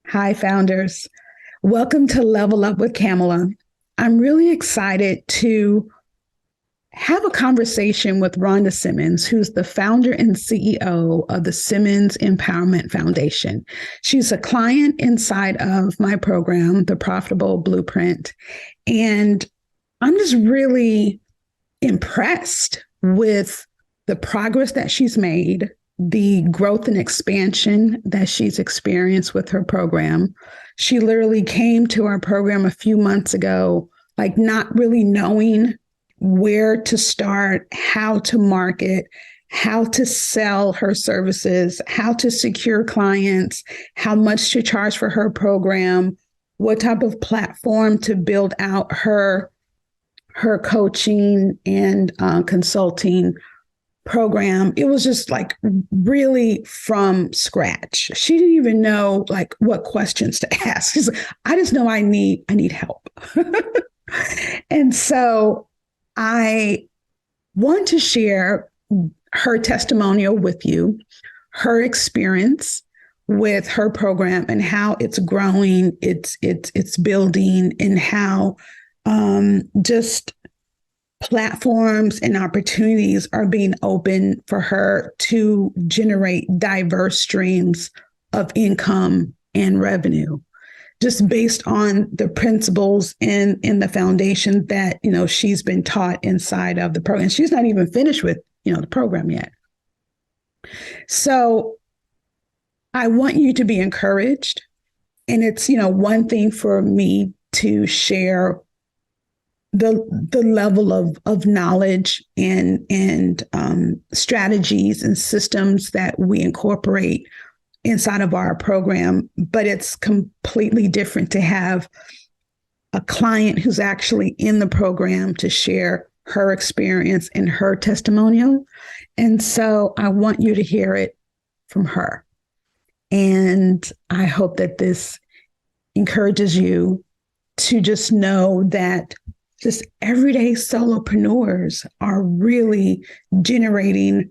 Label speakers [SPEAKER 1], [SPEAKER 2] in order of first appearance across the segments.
[SPEAKER 1] Hi, founders. Welcome to Level Up with Kamila. I'm really excited to have a conversation with Rhonda Simmons, who's the founder and CEO of the Simmons Empowerment Foundation. She's a client inside of my program, The Profitable Blueprint. And I'm just really impressed with the progress that she's made, the growth and expansion that she's experienced with her program. She literally came to our program a few months ago, like not really knowing where to start, how to market, how to sell her services, how to secure clients, how much to charge for her program, what type of platform to build out her coaching and consulting program. It was just like really from scratch. She didn't even know like what questions to ask. She's like, I just know I need help. And so I want to share her testimonial with you, her experience with her program and how it's growing, it's building, and how just platforms and opportunities are being opened for her to generate diverse streams of income and revenue, just based on the principles in the foundation that she's been taught inside of the program. She's not even finished with the program yet. So I want you to be encouraged, and it's one thing for me to share the level of knowledge and strategies and systems that we incorporate inside of our program, but it's completely different to have a client who's actually in the program to share her experience and her testimonial. And so I want you to hear it from her. And I hope that this encourages you to just know that just everyday solopreneurs are really generating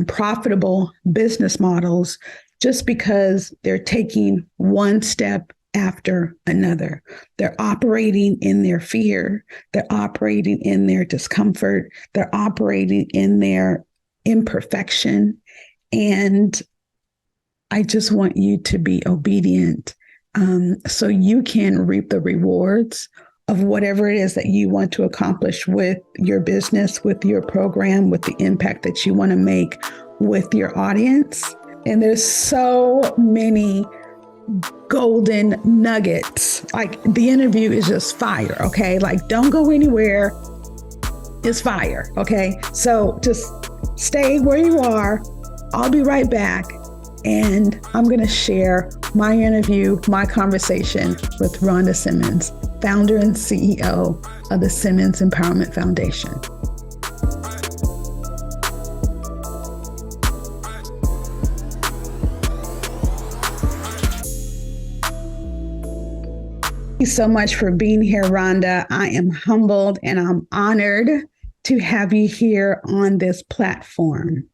[SPEAKER 1] profitable business models just because they're taking one step after another. They're operating in their fear. They're operating in their discomfort. They're operating in their imperfection. And I just want you to be obedient so you can reap the rewards of whatever it is that you want to accomplish with your business, with your program, with the impact that you want to make with your audience. And there's so many golden nuggets. Like the interview is just fire, okay? Like don't go anywhere. It's fire, okay? So just stay where you are. I'll be right back. And I'm going to share my interview, my conversation with Rhonda Simmons, founder and CEO of the Simmons Empowerment Foundation. Thank you so much for being here, Rhonda. I am humbled and I'm honored to have you here on this platform.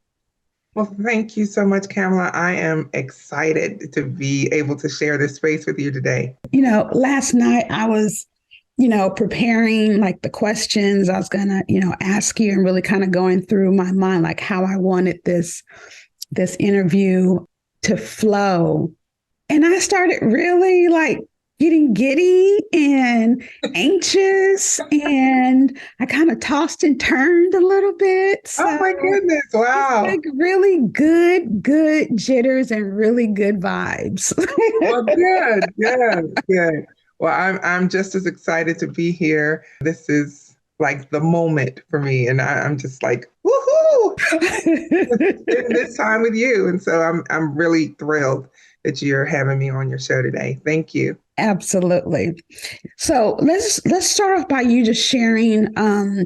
[SPEAKER 2] Well, thank you so much, Kamila. I am excited to be able to share this space with you today.
[SPEAKER 1] Last night I was, preparing like the questions I was going to, ask you, and really kind of going through my mind, like how I wanted this interview to flow. And I started really like getting giddy and anxious, and I kind of tossed and turned a little bit. So
[SPEAKER 2] oh my goodness. Wow.
[SPEAKER 1] Like really good jitters and really good vibes.
[SPEAKER 2] Well, good. Well, I'm just as excited to be here. This is like the moment for me. And I'm just like, woohoo! Spending this time with you. And so I'm really thrilled that you're having me on your show today. Thank you.
[SPEAKER 1] Absolutely. So let's start off by you just sharing,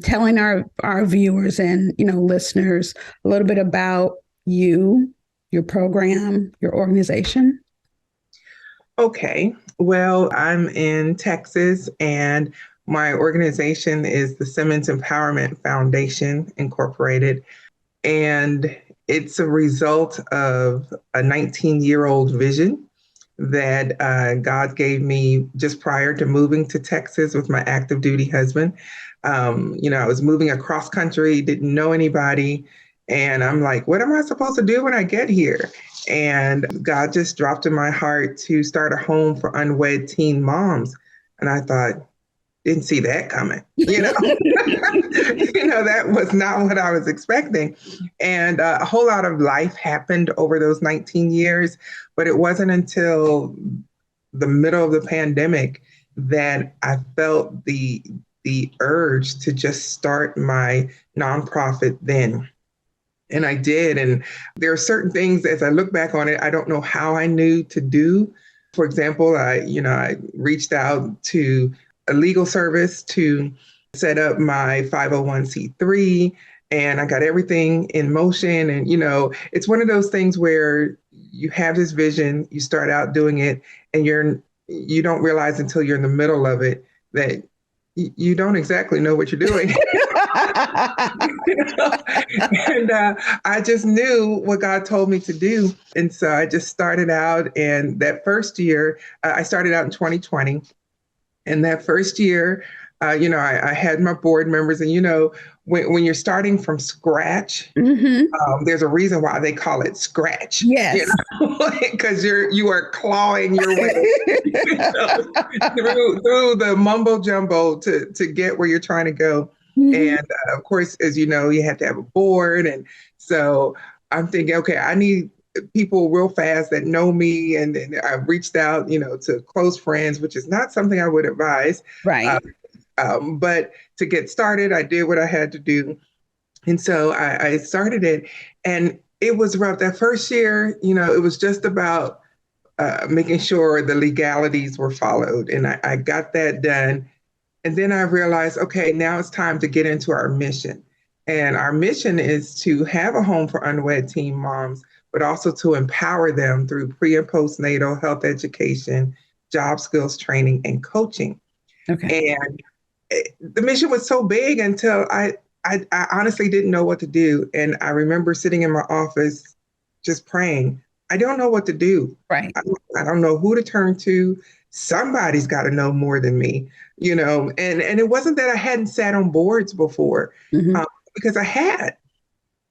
[SPEAKER 1] telling our viewers and listeners a little bit about you, your program, your organization.
[SPEAKER 2] Okay. Well, I'm in Texas, and my organization is the Simmons Empowerment Foundation, Incorporated. And it's a result of a 19-year-old vision that God gave me just prior to moving to Texas with my active duty husband. I was moving across country, didn't know anybody. And I'm like, what am I supposed to do when I get here? And God just dropped in my heart to start a home for unwed teen moms. And I thought, didn't see that coming. That was not what I was expecting. And a whole lot of life happened over those 19 years, but it wasn't until the middle of the pandemic that I felt the urge to just start my nonprofit then. And I did. And there are certain things as I look back on it, I don't know how I knew to do. For example, I reached out to a legal service to set up my 501c3 and I got everything in motion. And, it's one of those things where you have this vision, you start out doing it, and you don't realize until you're in the middle of it that you don't exactly know what you're doing. And I just knew what God told me to do. And so I just started out. And that first year, I started out in 2020. And that first year, I had my board members. And, when you're starting from scratch, there's a reason why they call it scratch.
[SPEAKER 1] Yes.
[SPEAKER 2] Because you are clawing your way through the mumbo jumbo to get where you're trying to go. And of course, as you know, you have to have a board. And so I'm thinking, okay, I need people real fast that know me. And I reached out, to close friends, which is not something I would advise.
[SPEAKER 1] Right.
[SPEAKER 2] But to get started, I did what I had to do. And so I started it, and it was rough. That first year, it was just about making sure the legalities were followed. And I got that done. And then I realized, okay, now it's time to get into our mission. And our mission is to have a home for unwed teen moms, but also to empower them through pre and postnatal health education, job skills training, and coaching.
[SPEAKER 1] Okay.
[SPEAKER 2] And the mission was so big until I honestly didn't know what to do. And I remember sitting in my office just praying. I don't know what to do.
[SPEAKER 1] Right.
[SPEAKER 2] I don't know who to turn to. Somebody's got to know more than me, and it wasn't that I hadn't sat on boards before, because I had,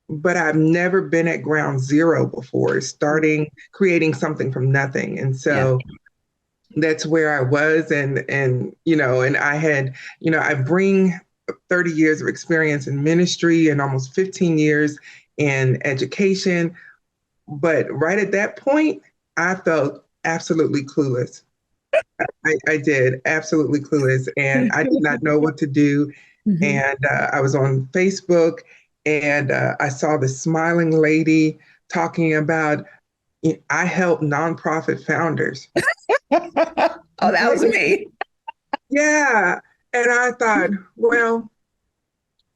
[SPEAKER 2] but I've never been at ground zero before, creating something from nothing. And so that's where I was. And I had, I bring 30 years of experience in ministry and almost 15 years in education. But right at that point, I felt absolutely clueless. I did, absolutely clueless. And I did not know what to do. And I was on Facebook, and I saw this smiling lady talking about, I help nonprofit founders.
[SPEAKER 1] Oh, that was me.
[SPEAKER 2] Yeah. And I thought, well,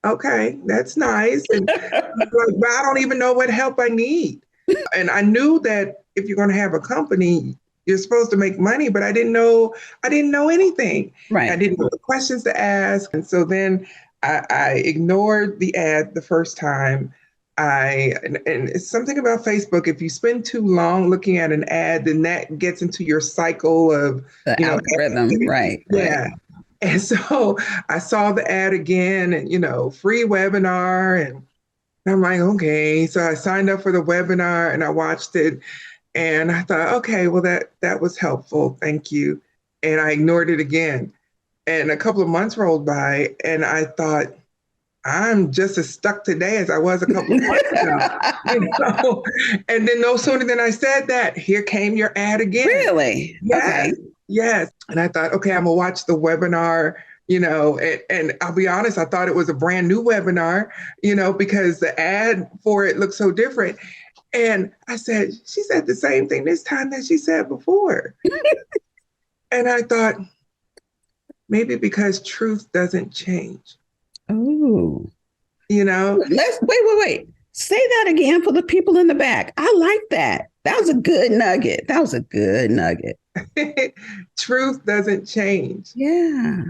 [SPEAKER 2] okay, that's nice. And but I don't even know what help I need. And I knew that if you're going to have a company, you're supposed to make money, but I didn't know anything.
[SPEAKER 1] Right.
[SPEAKER 2] I didn't know the questions to ask. And so then I ignored the ad the first time. And it's something about Facebook. If you spend too long looking at an ad, then that gets into your cycle of
[SPEAKER 1] the algorithm. Right.
[SPEAKER 2] Yeah.
[SPEAKER 1] Right.
[SPEAKER 2] And so I saw the ad again, and free webinar, and I'm like, okay. So I signed up for the webinar and I watched it, and I thought, okay, well that was helpful, thank you. And I ignored it again, and a couple of months rolled by, and I thought, I'm just as stuck today as I was a couple of months ago. And then no sooner than I said that, here came your ad again.
[SPEAKER 1] Really?
[SPEAKER 2] Yes. Okay. Yes. And I thought, okay, I'm gonna watch the webinar, and I'll be honest, I thought it was a brand new webinar, because the ad for it looked so different. And I said, she said the same thing this time that she said before. And I thought, maybe because truth doesn't change.
[SPEAKER 1] Oh.
[SPEAKER 2] Let's
[SPEAKER 1] wait. Say that again for the people in the back. I like that. That was a good nugget.
[SPEAKER 2] Truth doesn't change.
[SPEAKER 1] Yeah.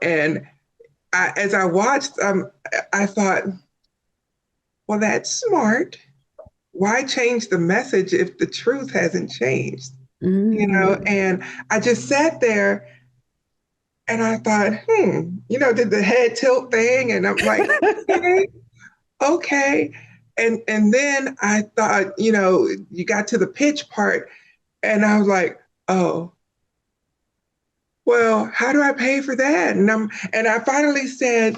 [SPEAKER 2] And as I watched, I thought, well, that's smart. Why change the message if the truth hasn't changed?
[SPEAKER 1] Mm.
[SPEAKER 2] and I just sat there and I thought, did the head tilt thing. And I'm like, okay, okay. And then I thought, you got to the pitch part and I was like, oh, well, how do I pay for that? And I finally said,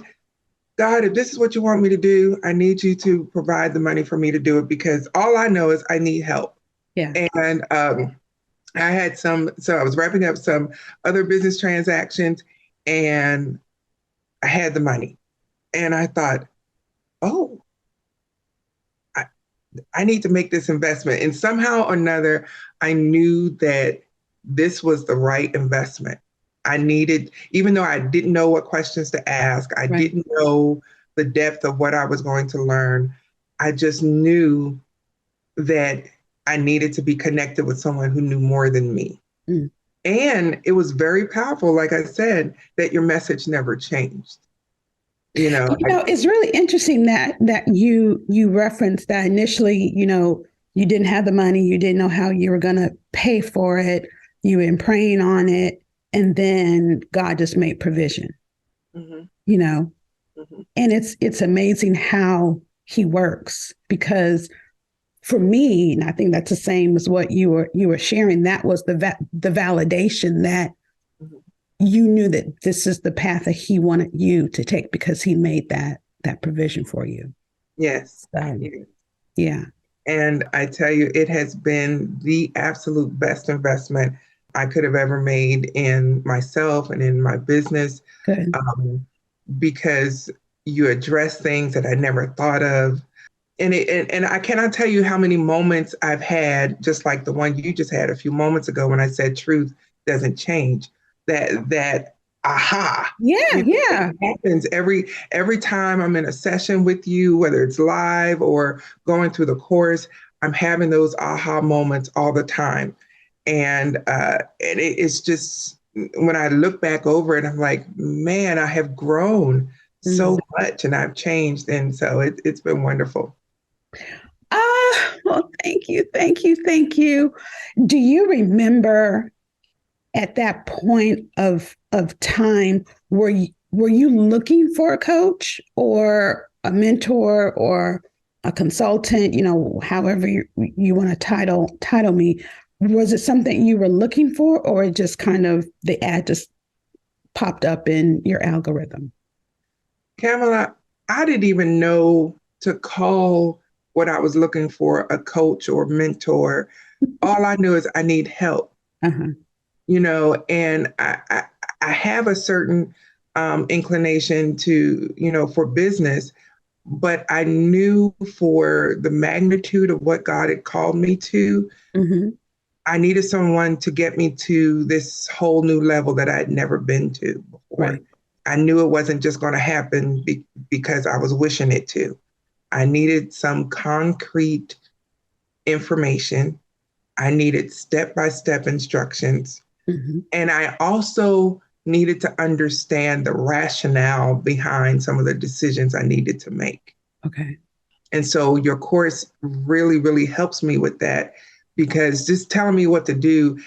[SPEAKER 2] God, if this is what you want me to do, I need you to provide the money for me to do it because all I know is I need help.
[SPEAKER 1] Yeah.
[SPEAKER 2] And I had so I was wrapping up some other business transactions and I had the money. And I thought, oh, I, I need to make this investment. And somehow or another, I knew that this was the right investment. I needed, even though I didn't know what questions to ask, I
[SPEAKER 1] Right.
[SPEAKER 2] didn't know the depth of what I was going to learn. I just knew that I needed to be connected with someone who knew more than me.
[SPEAKER 1] Mm.
[SPEAKER 2] And it was very powerful, like I said, that your message never changed.
[SPEAKER 1] It's really interesting that you referenced that initially, you didn't have the money, you didn't know how you were going to pay for it, you were praying on it, and then God just made provision.
[SPEAKER 2] Mm-hmm.
[SPEAKER 1] You know,
[SPEAKER 2] Mm-hmm.
[SPEAKER 1] and it's amazing how He works because for me, and I think that's the same as what you were sharing. That was the validation that
[SPEAKER 2] Mm-hmm.
[SPEAKER 1] you knew that this is the path that He wanted you to take because He made that provision for you.
[SPEAKER 2] Yes.
[SPEAKER 1] So,
[SPEAKER 2] Yes.
[SPEAKER 1] yeah.
[SPEAKER 2] And I tell you, it has been the absolute best investment I could have ever made in myself and in my business,
[SPEAKER 1] Good.
[SPEAKER 2] because you address things that I never thought of. And I cannot tell you how many moments I've had, just like the one you just had a few moments ago when I said truth doesn't change. That aha,
[SPEAKER 1] Yeah,
[SPEAKER 2] it
[SPEAKER 1] yeah.
[SPEAKER 2] happens every time I'm in a session with you, whether it's live or going through the course. I'm having those aha moments all the time, and it's just when I look back over it, I'm like, man, I have grown
[SPEAKER 1] Mm.
[SPEAKER 2] so much and I've changed, and so it's been wonderful.
[SPEAKER 1] Well, thank you, thank you, thank you. Do you remember at that point of time were you looking for a coach or a mentor or a consultant, however you want to title me? Was it something you were looking for or it just kind of the ad just popped up in your algorithm?
[SPEAKER 2] Kamila, I didn't even know to call what I was looking for a coach or mentor. All I knew is I need help,
[SPEAKER 1] Uh-huh.
[SPEAKER 2] and I have a certain inclination to, for business, but I knew for the magnitude of what God had called me to,
[SPEAKER 1] Mm-hmm.
[SPEAKER 2] I needed someone to get me to this whole new level that I had never been to before.
[SPEAKER 1] Right.
[SPEAKER 2] I knew it wasn't just going to happen because I was wishing it to. I needed some concrete information. I needed step by step instructions.
[SPEAKER 1] Mm-hmm.
[SPEAKER 2] And I also needed to understand the rationale behind some of the decisions I needed to make.
[SPEAKER 1] Okay.
[SPEAKER 2] And so your course really, really helps me with that because just telling me what to do,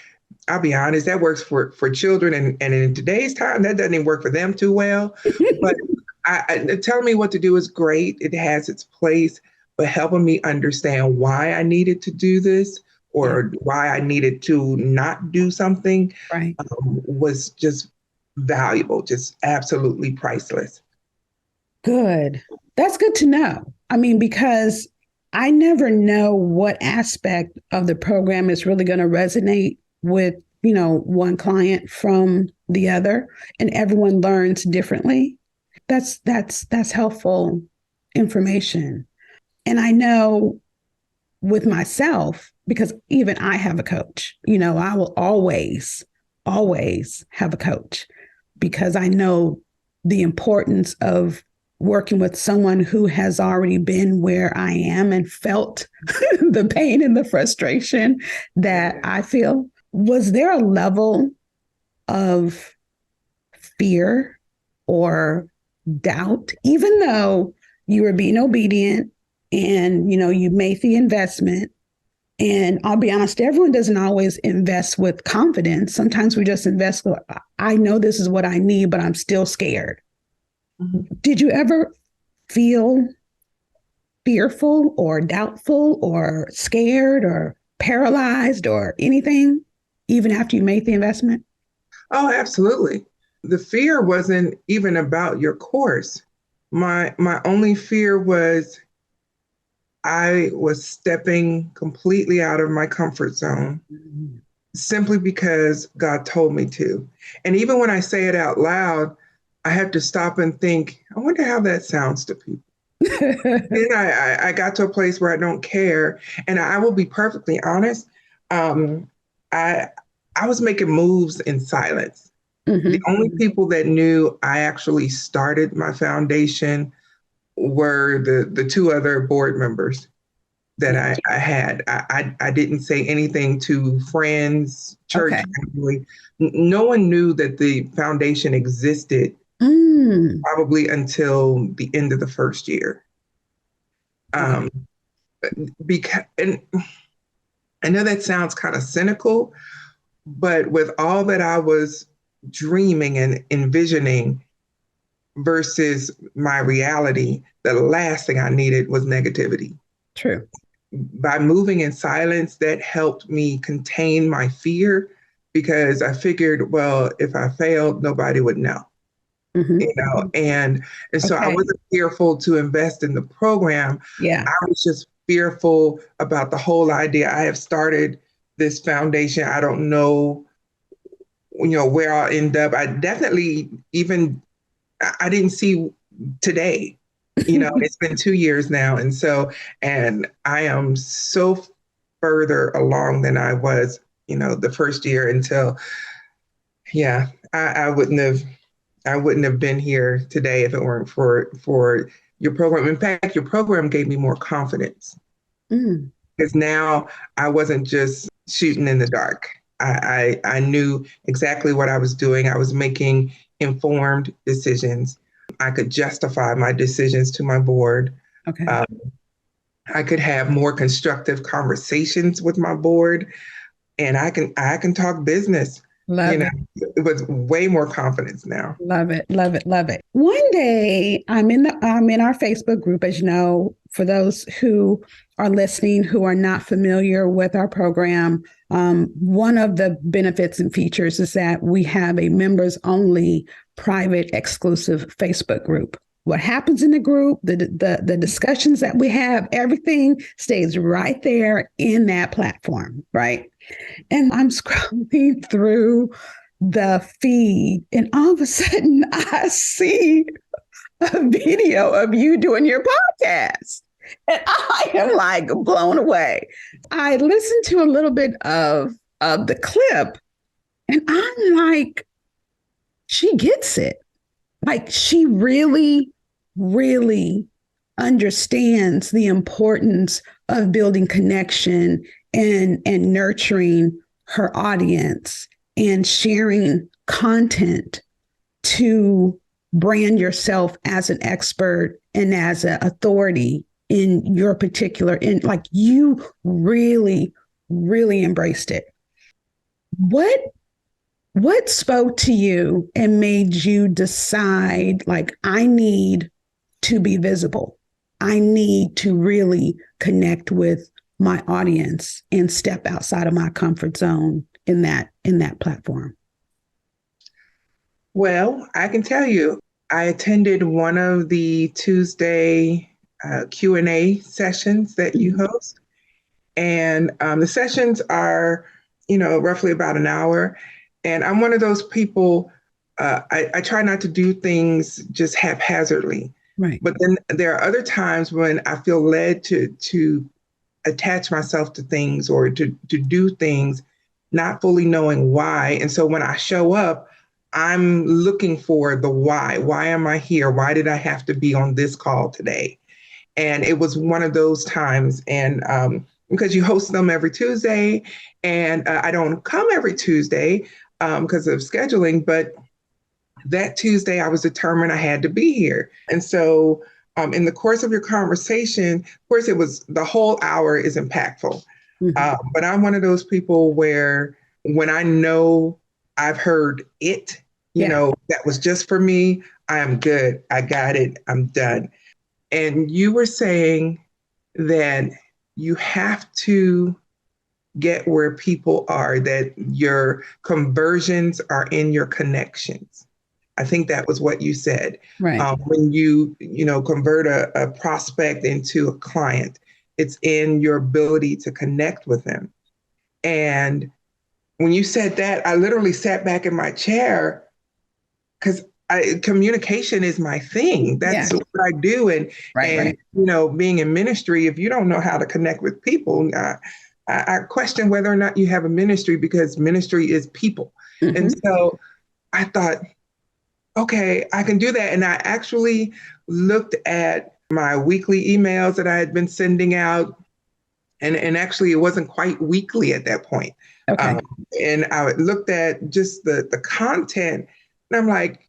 [SPEAKER 2] I'll be honest, that works for children. And in today's time, that doesn't even work for them too well. But telling me what to do is great. It has its place, but helping me understand why I needed to do this
[SPEAKER 1] Yeah.
[SPEAKER 2] or why I needed to not do something
[SPEAKER 1] Right.
[SPEAKER 2] was just valuable, just absolutely priceless.
[SPEAKER 1] Good. That's good to know. I mean, because I never know what aspect of the program is really going to resonate with, one client from the other, and everyone learns differently. That's helpful information. And I know with myself, because even I have a coach, I will always have a coach because I know the importance of working with someone who has already been where I am and felt the pain and the frustration that I feel. Was there a level of fear or doubt, even though you were being obedient and you made the investment And I'll be honest, everyone doesn't always invest with confidence. Sometimes we just invest with, I know this is what I need, but I'm still scared.
[SPEAKER 2] Mhm.
[SPEAKER 1] Did you ever feel fearful or doubtful or scared or paralyzed or anything, even after you made the investment?
[SPEAKER 2] Oh, absolutely. The fear wasn't even about your course. My only fear was I was stepping completely out of my comfort zone simply because God told me to. And even when I say it out loud, I have to stop and think, I wonder how that sounds to people. Then I got to a place where I don't care. And I will be perfectly honest. Um, I I was making moves in silence. The
[SPEAKER 1] Mm-hmm.
[SPEAKER 2] only people that knew I actually started my foundation were the two other board members that
[SPEAKER 1] Yeah.
[SPEAKER 2] I had. I didn't say anything to friends, church
[SPEAKER 1] Okay.
[SPEAKER 2] family. No one knew that the foundation existed
[SPEAKER 1] Mm.
[SPEAKER 2] probably until the end of the first year.
[SPEAKER 1] Okay.
[SPEAKER 2] Um, because and I know that sounds kind of cynical, but with all that I was dreaming and envisioning versus my reality, the last thing I needed was negativity.
[SPEAKER 1] True.
[SPEAKER 2] By moving in silence, that helped me contain my fear because I figured, well, if I failed, nobody would know, you know.
[SPEAKER 1] Mm-hmm.
[SPEAKER 2] And so I
[SPEAKER 1] Okay.
[SPEAKER 2] wasn't fearful to invest in the program.
[SPEAKER 1] Yeah.
[SPEAKER 2] I was just fearful about the whole idea. I have started this foundation. I don't know, where I'll end up. I definitely even I didn't see today. It's been 2 years now. And I am so further along than I was, the first year until, yeah, I wouldn't have been here today if it weren't for your program. In fact, your program gave me more confidence
[SPEAKER 1] Mm.
[SPEAKER 2] because now I wasn't just shooting in the dark. I knew exactly what I was doing. I was making informed decisions. I could justify my decisions to my board.
[SPEAKER 1] Okay.
[SPEAKER 2] Um, I could have more constructive conversations with my board, and I can talk business. You
[SPEAKER 1] Love
[SPEAKER 2] know,
[SPEAKER 1] it.
[SPEAKER 2] with way more confidence now.
[SPEAKER 1] Love it. Love it. Love it. One day I'm in our Facebook group, as you know, for those who are listening who are not familiar with our program. One of the benefits and features is that we have a members only private exclusive Facebook group. What happens in the group, the discussions that we have, everything stays right there in that platform, right? And I'm scrolling through the feed, and all of a sudden, I see a video of you doing your podcast. And I am like blown away. I listened to a little bit of the clip, and I'm like, she gets it. Like, she really, really understands the importance of building connection and nurturing her audience and sharing content to brand yourself as an expert and as an authority in your particular in like you really really embraced it. What spoke to you and made you decide, like, I need to be visible? I need to really connect with my audience and step outside of my comfort zone in that platform.
[SPEAKER 2] Well, I can tell you, I attended one of the Tuesday Q&A sessions that you host, and the sessions are, roughly about an hour. And I'm one of those people. I try not to do things just haphazardly,
[SPEAKER 1] Right.
[SPEAKER 2] but then there are other times when I feel led to attach myself to things or to do things not fully knowing why. And so when I show up, I'm looking for the why. Why am I here? Why did I have to be on this call today? And it was one of those times. And because you host them every Tuesday, and I don't come every Tuesday because of scheduling, but that Tuesday I was determined I had to be here. And so in the course of your conversation, of course, it was the whole hour is impactful. But I'm one of those people where when I know I've heard it,
[SPEAKER 1] Yeah.
[SPEAKER 2] that was just for me, I am good. I got it. I'm done. And you were saying that you have to get where people are, that your conversions are in your connections. I think that was what you said.
[SPEAKER 1] Right.
[SPEAKER 2] When convert a prospect into a client, it's in your ability to connect with them. And when you said that, I literally sat back in my chair because communication is my thing. That's what I do. And being in ministry, if you don't know how to connect with people, I question whether or not you have a ministry, because ministry is people.
[SPEAKER 1] Mm-hmm.
[SPEAKER 2] And so I thought, okay, I can do that. And I actually looked at my weekly emails that I had been sending out. And actually, it wasn't quite weekly at that point.
[SPEAKER 1] Okay.
[SPEAKER 2] And I looked at just the content, and I'm like,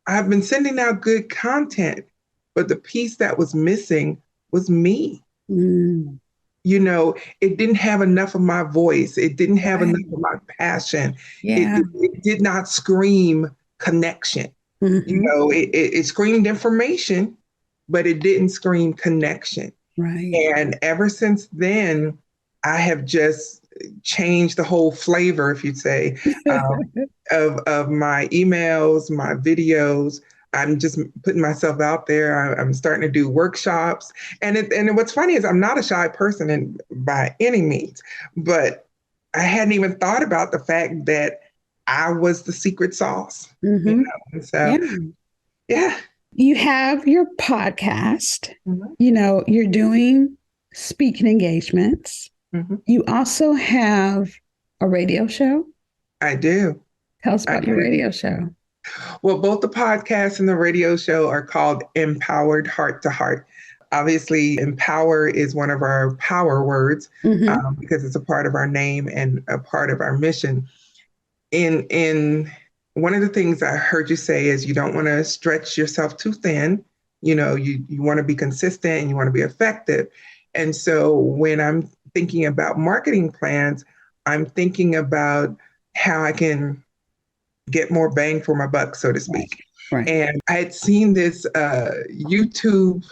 [SPEAKER 2] I've been sending out good content, but the piece that was missing was me.
[SPEAKER 1] Mm.
[SPEAKER 2] It didn't have enough of my voice. It didn't have enough of my passion.
[SPEAKER 1] Yeah.
[SPEAKER 2] It did not scream connection.
[SPEAKER 1] Mm-hmm.
[SPEAKER 2] It screamed information, but it didn't scream connection.
[SPEAKER 1] Right.
[SPEAKER 2] And ever since then, I have just changed the whole flavor, if you'd say, of my emails, my videos. I'm just putting myself out there. I'm starting to do workshops. And what's funny is I'm not a shy person by any means, but I hadn't even thought about the fact that I was the secret sauce.
[SPEAKER 1] Mm-hmm.
[SPEAKER 2] And so, yeah.
[SPEAKER 1] You have your podcast.
[SPEAKER 2] Mm-hmm.
[SPEAKER 1] You're doing speaking engagements.
[SPEAKER 2] Mm-hmm.
[SPEAKER 1] You also have a radio show.
[SPEAKER 2] I do.
[SPEAKER 1] Tell us about your radio show.
[SPEAKER 2] Well, both the podcast and the radio show are called Empowered Heart to Heart. Obviously, empower is one of our power words, because it's a part of our name and a part of our mission. In one of the things I heard you say is you don't want to stretch yourself too thin. You want to be consistent and you want to be effective. And so when I'm thinking about marketing plans, I'm thinking about how I can get more bang for my buck, so to speak.
[SPEAKER 1] Right.
[SPEAKER 2] And I had seen this YouTube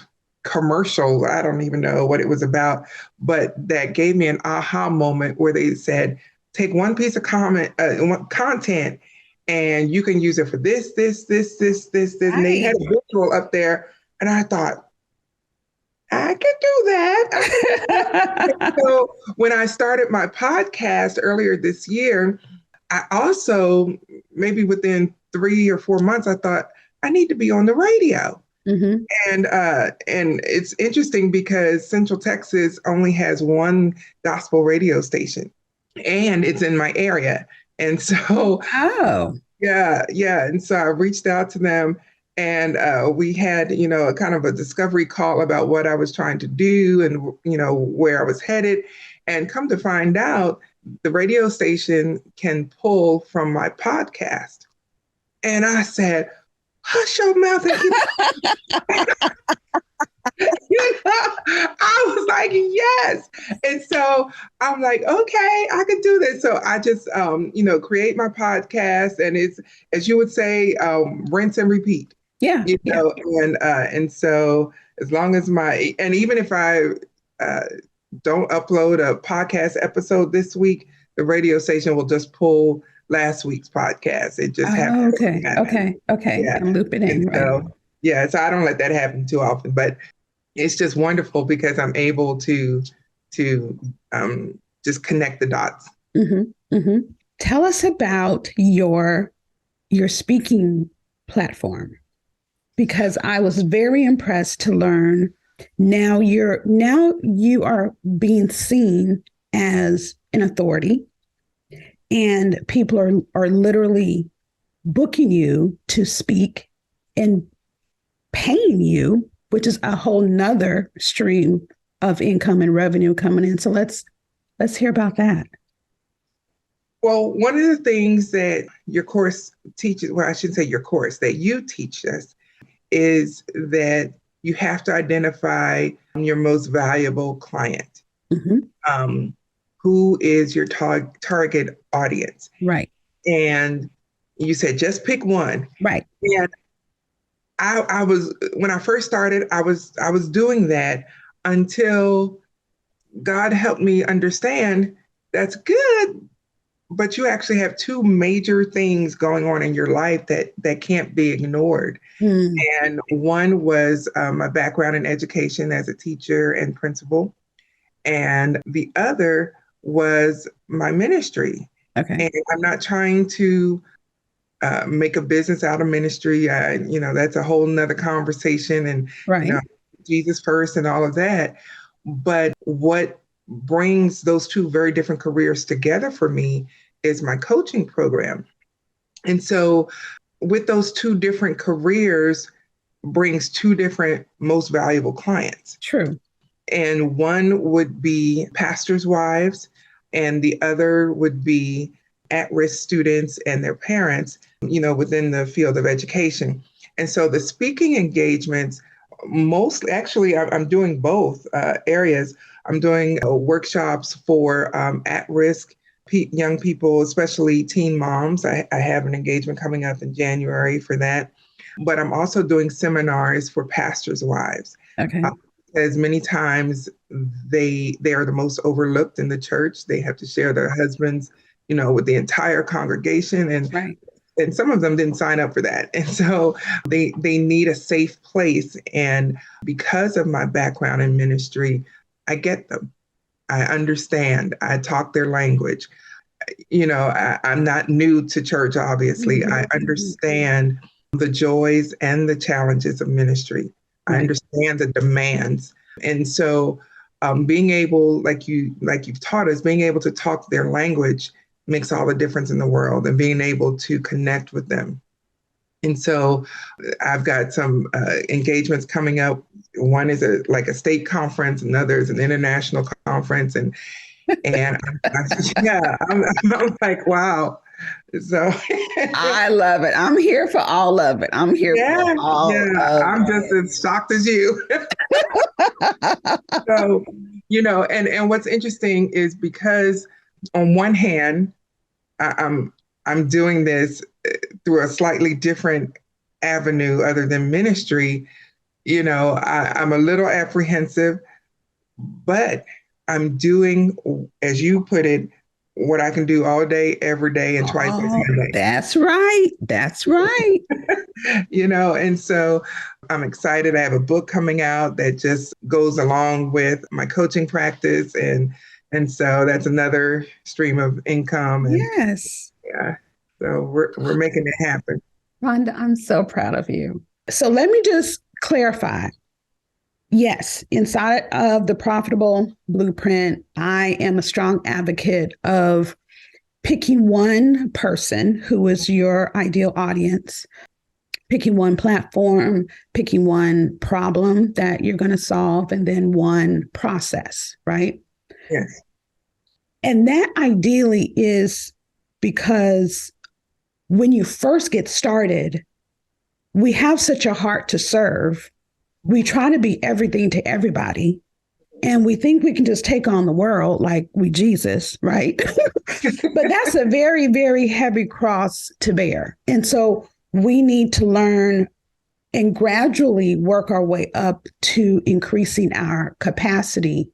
[SPEAKER 2] commercial. I don't even know what it was about, but that gave me an aha moment where they said, take one piece of content and you can use it for this. Nice. And they had a visual up there. And I thought, I could do that. So when I started my podcast earlier this year, I also, maybe within 3 or 4 months, I thought I need to be on the radio. Mm-hmm. And it's interesting because Central Texas only has one gospel radio station, and it's in my area. And so, yeah. And so I reached out to them, and we had, a kind of a discovery call about what I was trying to do and, where I was headed. And come to find out, the radio station can pull from my podcast. And I said, hush your mouth and keep I was like, yes. And so I'm like, okay, I can do this. So I just, create my podcast, and it's, as you would say, rinse and repeat.
[SPEAKER 1] Yeah.
[SPEAKER 2] And so as long as and even if I don't upload a podcast episode this week, the radio station will just pull last week's podcast. It just happens.
[SPEAKER 1] Okay.
[SPEAKER 2] Yeah.
[SPEAKER 1] I'm looping in.
[SPEAKER 2] So I don't let that happen too often, but it's just wonderful because I'm able to just connect the dots.
[SPEAKER 1] Mm-hmm. Mm-hmm. Tell us about your speaking platform, because I was very impressed to learn now you are being seen as an authority, and people are literally booking you to speak and paying you, which is a whole nother stream of income and revenue coming in. So let's hear about that.
[SPEAKER 2] Well, one of the things that your course teaches, well, I shouldn't say your course, that you teach us, is that you have to identify your most valuable client. Mm-hmm. who is your target audience.
[SPEAKER 1] Right.
[SPEAKER 2] And you said, just pick one.
[SPEAKER 1] Right.
[SPEAKER 2] And I was, when I first started, I was doing that until God helped me understand that's good, but you actually have two major things going on in your life that can't be ignored.
[SPEAKER 1] Mm.
[SPEAKER 2] And one was my background in education as a teacher and principal, and the other was my ministry.
[SPEAKER 1] Okay.
[SPEAKER 2] And I'm not trying to make a business out of ministry. That's a whole nother conversation, and
[SPEAKER 1] Right.
[SPEAKER 2] Jesus first and all of that. But what brings those two very different careers together for me is my coaching program. And so with those two different careers brings two different most valuable clients.
[SPEAKER 1] True.
[SPEAKER 2] And one would be pastors' wives, and the other would be at-risk students and their parents, within the field of education. And so the speaking engagements, mostly, actually, I'm doing both areas. I'm doing workshops for at-risk young people, especially teen moms. I have an engagement coming up in January for that. But I'm also doing seminars for pastors' wives.
[SPEAKER 1] Okay.
[SPEAKER 2] As many times they are the most overlooked in the church. They have to share their husbands, with the entire congregation, and
[SPEAKER 1] Right.
[SPEAKER 2] and some of them didn't sign up for that, and so they need a safe place. And because of my background in ministry, I get them. I understand. I talk their language. I'm not new to church. Obviously,
[SPEAKER 1] Mm-hmm.
[SPEAKER 2] I understand the joys and the challenges of ministry. I
[SPEAKER 1] Right.
[SPEAKER 2] understand the demands. And so being able, like you've taught us, being able to talk their language makes all the difference in the world, and being able to connect with them. And so I've got some engagements coming up. One is like a state conference, another is an international conference. And yeah, I'm like, wow. So
[SPEAKER 1] I love it. I'm here for all of it. I'm here
[SPEAKER 2] yeah,
[SPEAKER 1] for all
[SPEAKER 2] yeah,
[SPEAKER 1] of
[SPEAKER 2] I'm just as shocked as you.
[SPEAKER 1] it.
[SPEAKER 2] So, and what's interesting is because on one hand, I'm doing this through a slightly different avenue other than ministry. I'm a little apprehensive, but I'm doing, as you put it, what I can do all day, every day, and twice on
[SPEAKER 1] Oh,
[SPEAKER 2] Sunday.
[SPEAKER 1] that's right. That's right.
[SPEAKER 2] And so I'm excited. I have a book coming out that just goes along with my coaching practice, and so that's another stream of income. And
[SPEAKER 1] Yes.
[SPEAKER 2] yeah, so we're making it happen.
[SPEAKER 1] Rhonda, I'm so proud of you. So let me just clarify. Yes, inside of the Profitable Blueprint, I am a strong advocate of picking one person who is your ideal audience, picking one platform, picking one problem that you're going to solve, and then one process, right?
[SPEAKER 2] Yes.
[SPEAKER 1] And that ideally is because when you first get started, we have such a heart to serve. We try to be everything to everybody. And we think we can just take on the world like we Jesus, right? But that's a very, very heavy cross to bear. And so we need to learn and gradually work our way up to increasing our capacity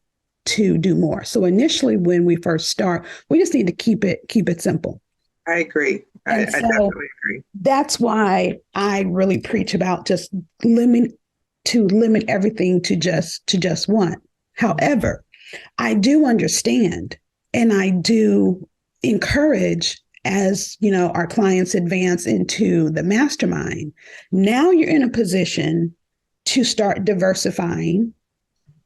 [SPEAKER 1] to do more. So initially, when we first start, we just need to keep it simple.
[SPEAKER 2] I agree. I definitely agree.
[SPEAKER 1] That's why I really preach about just limit everything to just one. However, I do understand and I do encourage, as our clients advance into the mastermind. Now you're in a position to start diversifying,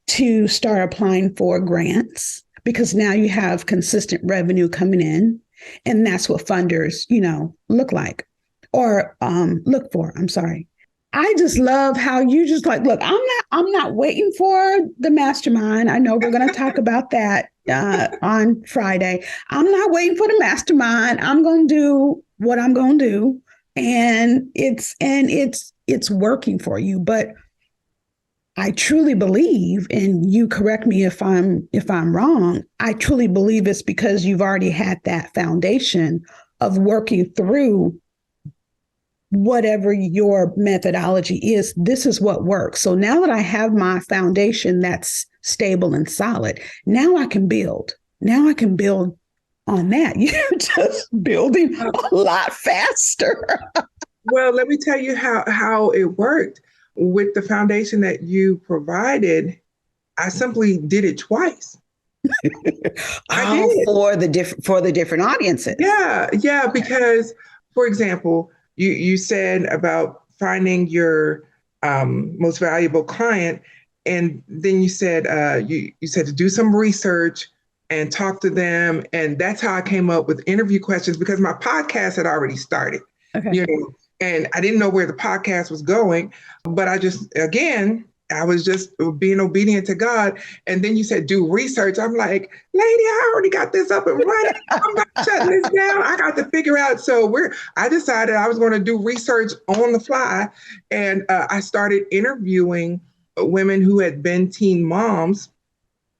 [SPEAKER 1] to start applying for grants, because now you have consistent revenue coming in. And that's what funders, look like or look for. I'm sorry. I just love how you just like, look, I'm not waiting for the mastermind. I know we're going to talk about that on Friday. I'm not waiting for the mastermind. I'm going to do what I'm going to do. And it's working for you. But I truly believe, and you correct me if I'm wrong, I truly believe it's because you've already had that foundation of working through whatever your methodology is. This is what works. So now that I have my foundation that's stable and solid, now I can build. Now I can build on that. You're just building a lot faster.
[SPEAKER 2] Well, let me tell you how it worked with the foundation that you provided. I simply did it twice. I
[SPEAKER 1] Oh,
[SPEAKER 2] did.
[SPEAKER 1] for the different audiences.
[SPEAKER 2] Yeah, because for example, you said about finding your most valuable client, and then you said you said to do some research and talk to them, and that's how I came up with interview questions because my podcast had already started,
[SPEAKER 1] Okay.
[SPEAKER 2] you know, and I didn't know where the podcast was going, but I just again I was just being obedient to God. And then you said, do research. I'm like, lady, I already got this up and running. I'm not shutting this down. I got to figure out. So I decided I was going to do research on the fly. And I started interviewing women who had been teen moms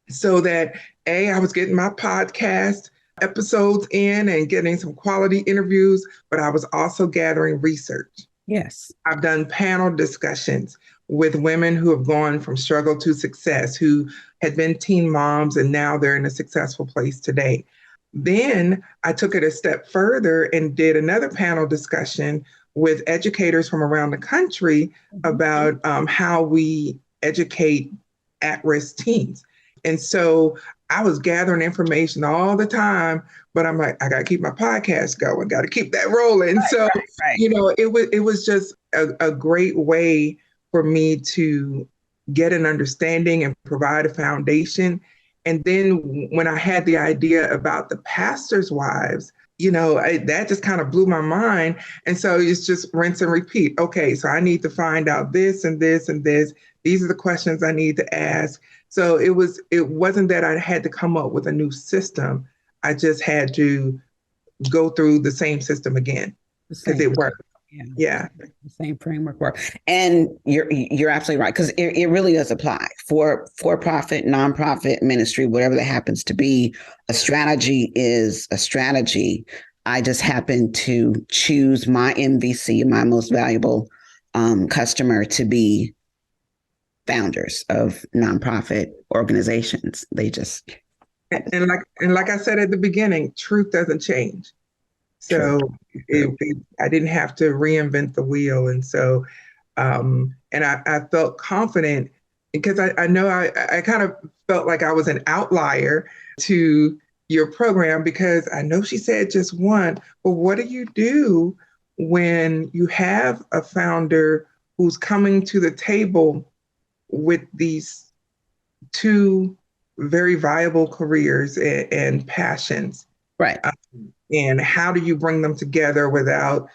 [SPEAKER 2] so that I was getting my podcast episodes in and getting some quality interviews, but I was also gathering research.
[SPEAKER 1] Yes.
[SPEAKER 2] I've done panel discussions with women who have gone from struggle to success, who had been teen moms and now they're in a successful place today. Then I took it a step further and did another panel discussion with educators from around the country about how we educate at-risk teens. And so I was gathering information all the time, but I'm like, I got to keep my podcast going, got to keep that rolling. So, it was just a great way for me to get an understanding and provide a foundation. And then when I had the idea about the pastors' wives, that just kind of blew my mind. And so it's just rinse and repeat. Okay, so I need to find out this and this and this. These are the questions I need to ask. So it wasn't that I had to come up with a new system. I just had to go through the same system again because it worked. Yeah.
[SPEAKER 1] The same framework work. And you're absolutely right, because it really does apply for profit, nonprofit, ministry, whatever that happens to be. A strategy is a strategy. I just happen to choose my MVC, my most valuable customer, to be founders of nonprofit organizations. They just
[SPEAKER 2] and like I said at the beginning, truth doesn't change. So I didn't have to reinvent the wheel. And so, and I felt confident because I know I kind of felt like I was an outlier to your program because I know she said just one, but what do you do when you have a founder who's coming to the table with these two very viable careers and passions?
[SPEAKER 1] Right.
[SPEAKER 2] And how do you bring them together without,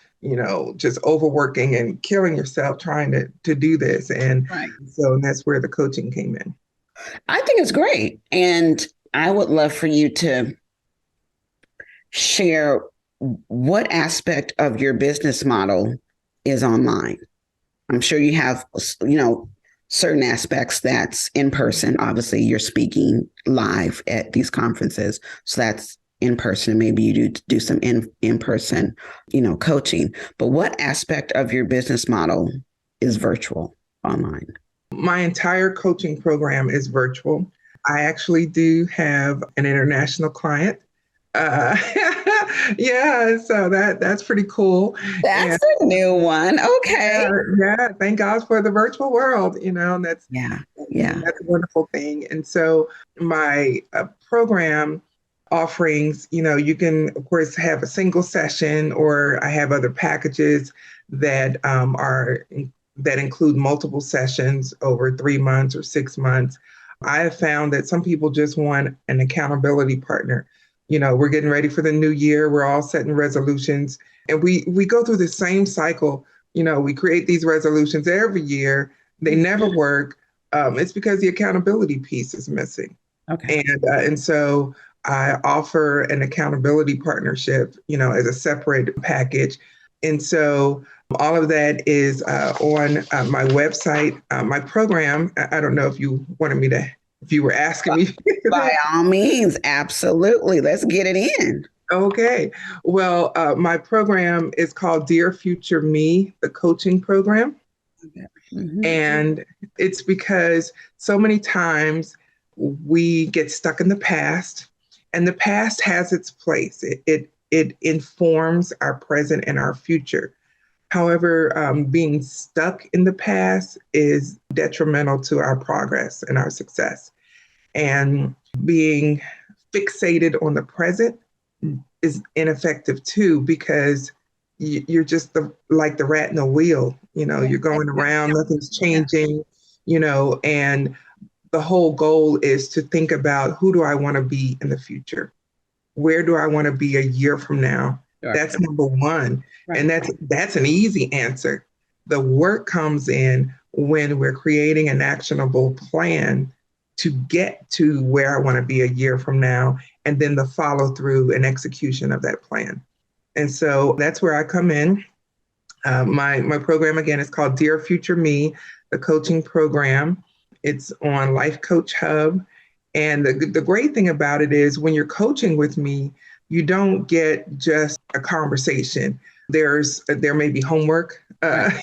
[SPEAKER 2] just overworking and killing yourself trying to do this? And so that's where the coaching came in.
[SPEAKER 1] I think it's great. And I would love for you to share what aspect of your business model is online. I'm sure you have, certain aspects that's in person. Obviously, you're speaking live at these conferences. So that's in person. Maybe you do some in person, coaching. But what aspect of your business model is virtual online?
[SPEAKER 2] My entire coaching program is virtual. I actually do have an international client. Yeah, so that's pretty cool.
[SPEAKER 1] That's a new one. Okay.
[SPEAKER 2] Yeah, thank God for the virtual world, and that's a wonderful thing. And so my program offerings, you can of course have a single session, or I have other packages that that include multiple sessions over 3 months or 6 months. I have found that some people just want an accountability partner. We're getting ready for the new year. We're all setting resolutions, and we go through the same cycle. We create these resolutions every year. They never work. It's because the accountability piece is missing.
[SPEAKER 1] Okay.
[SPEAKER 2] And so I offer an accountability partnership, as a separate package. And so all of that is on my website. My program, I don't know if you wanted me to, if you were asking me for
[SPEAKER 1] By
[SPEAKER 2] that.
[SPEAKER 1] all means, absolutely. Let's get it in.
[SPEAKER 2] Okay. Well, my program is called Dear Future Me, the coaching program.
[SPEAKER 1] Mhm.
[SPEAKER 2] And it's because so many times we get stuck in the past, and the past has its place. It informs our present and our future. However, being stuck in the past is detrimental to our progress and our success. And being fixated on the present is ineffective too, because you're just like the rat in the wheel. You're going around, nothing's
[SPEAKER 1] Yeah.
[SPEAKER 2] changing, and the whole goal is to think about, who do I want to be in the future? Where do I want to be a year from now?
[SPEAKER 1] Sure.
[SPEAKER 2] That's number one.
[SPEAKER 1] Right.
[SPEAKER 2] And that's an easy answer. The work comes in when we're creating an actionable plan to get to where I want to be a year from now, and then the follow through and execution of that plan. And so that's where I come in. My program again is called Dear Future Me, the coaching program. It's on Life Coach Hub. And the great thing about it is, when you're coaching with me, you don't get just a conversation. There may be homework,
[SPEAKER 1] Right.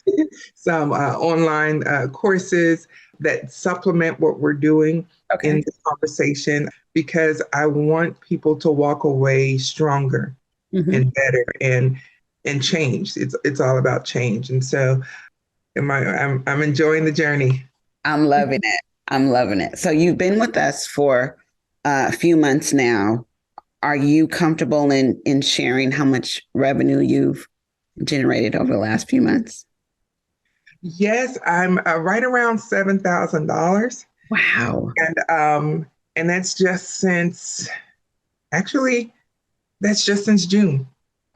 [SPEAKER 2] some online courses that supplement what we're doing in
[SPEAKER 1] Okay.
[SPEAKER 2] the conversation, because I want people to walk away stronger
[SPEAKER 1] Mhm.
[SPEAKER 2] and better and change. It's all about change. And so I'm enjoying the journey.
[SPEAKER 1] I'm loving it. I'm loving it. So you've been with us for a few months now. Are you comfortable in sharing how much revenue you've generated over the last few months?
[SPEAKER 2] Yes, I'm right around $7,000,
[SPEAKER 1] Wow.
[SPEAKER 2] and that's just since actually that's just since June.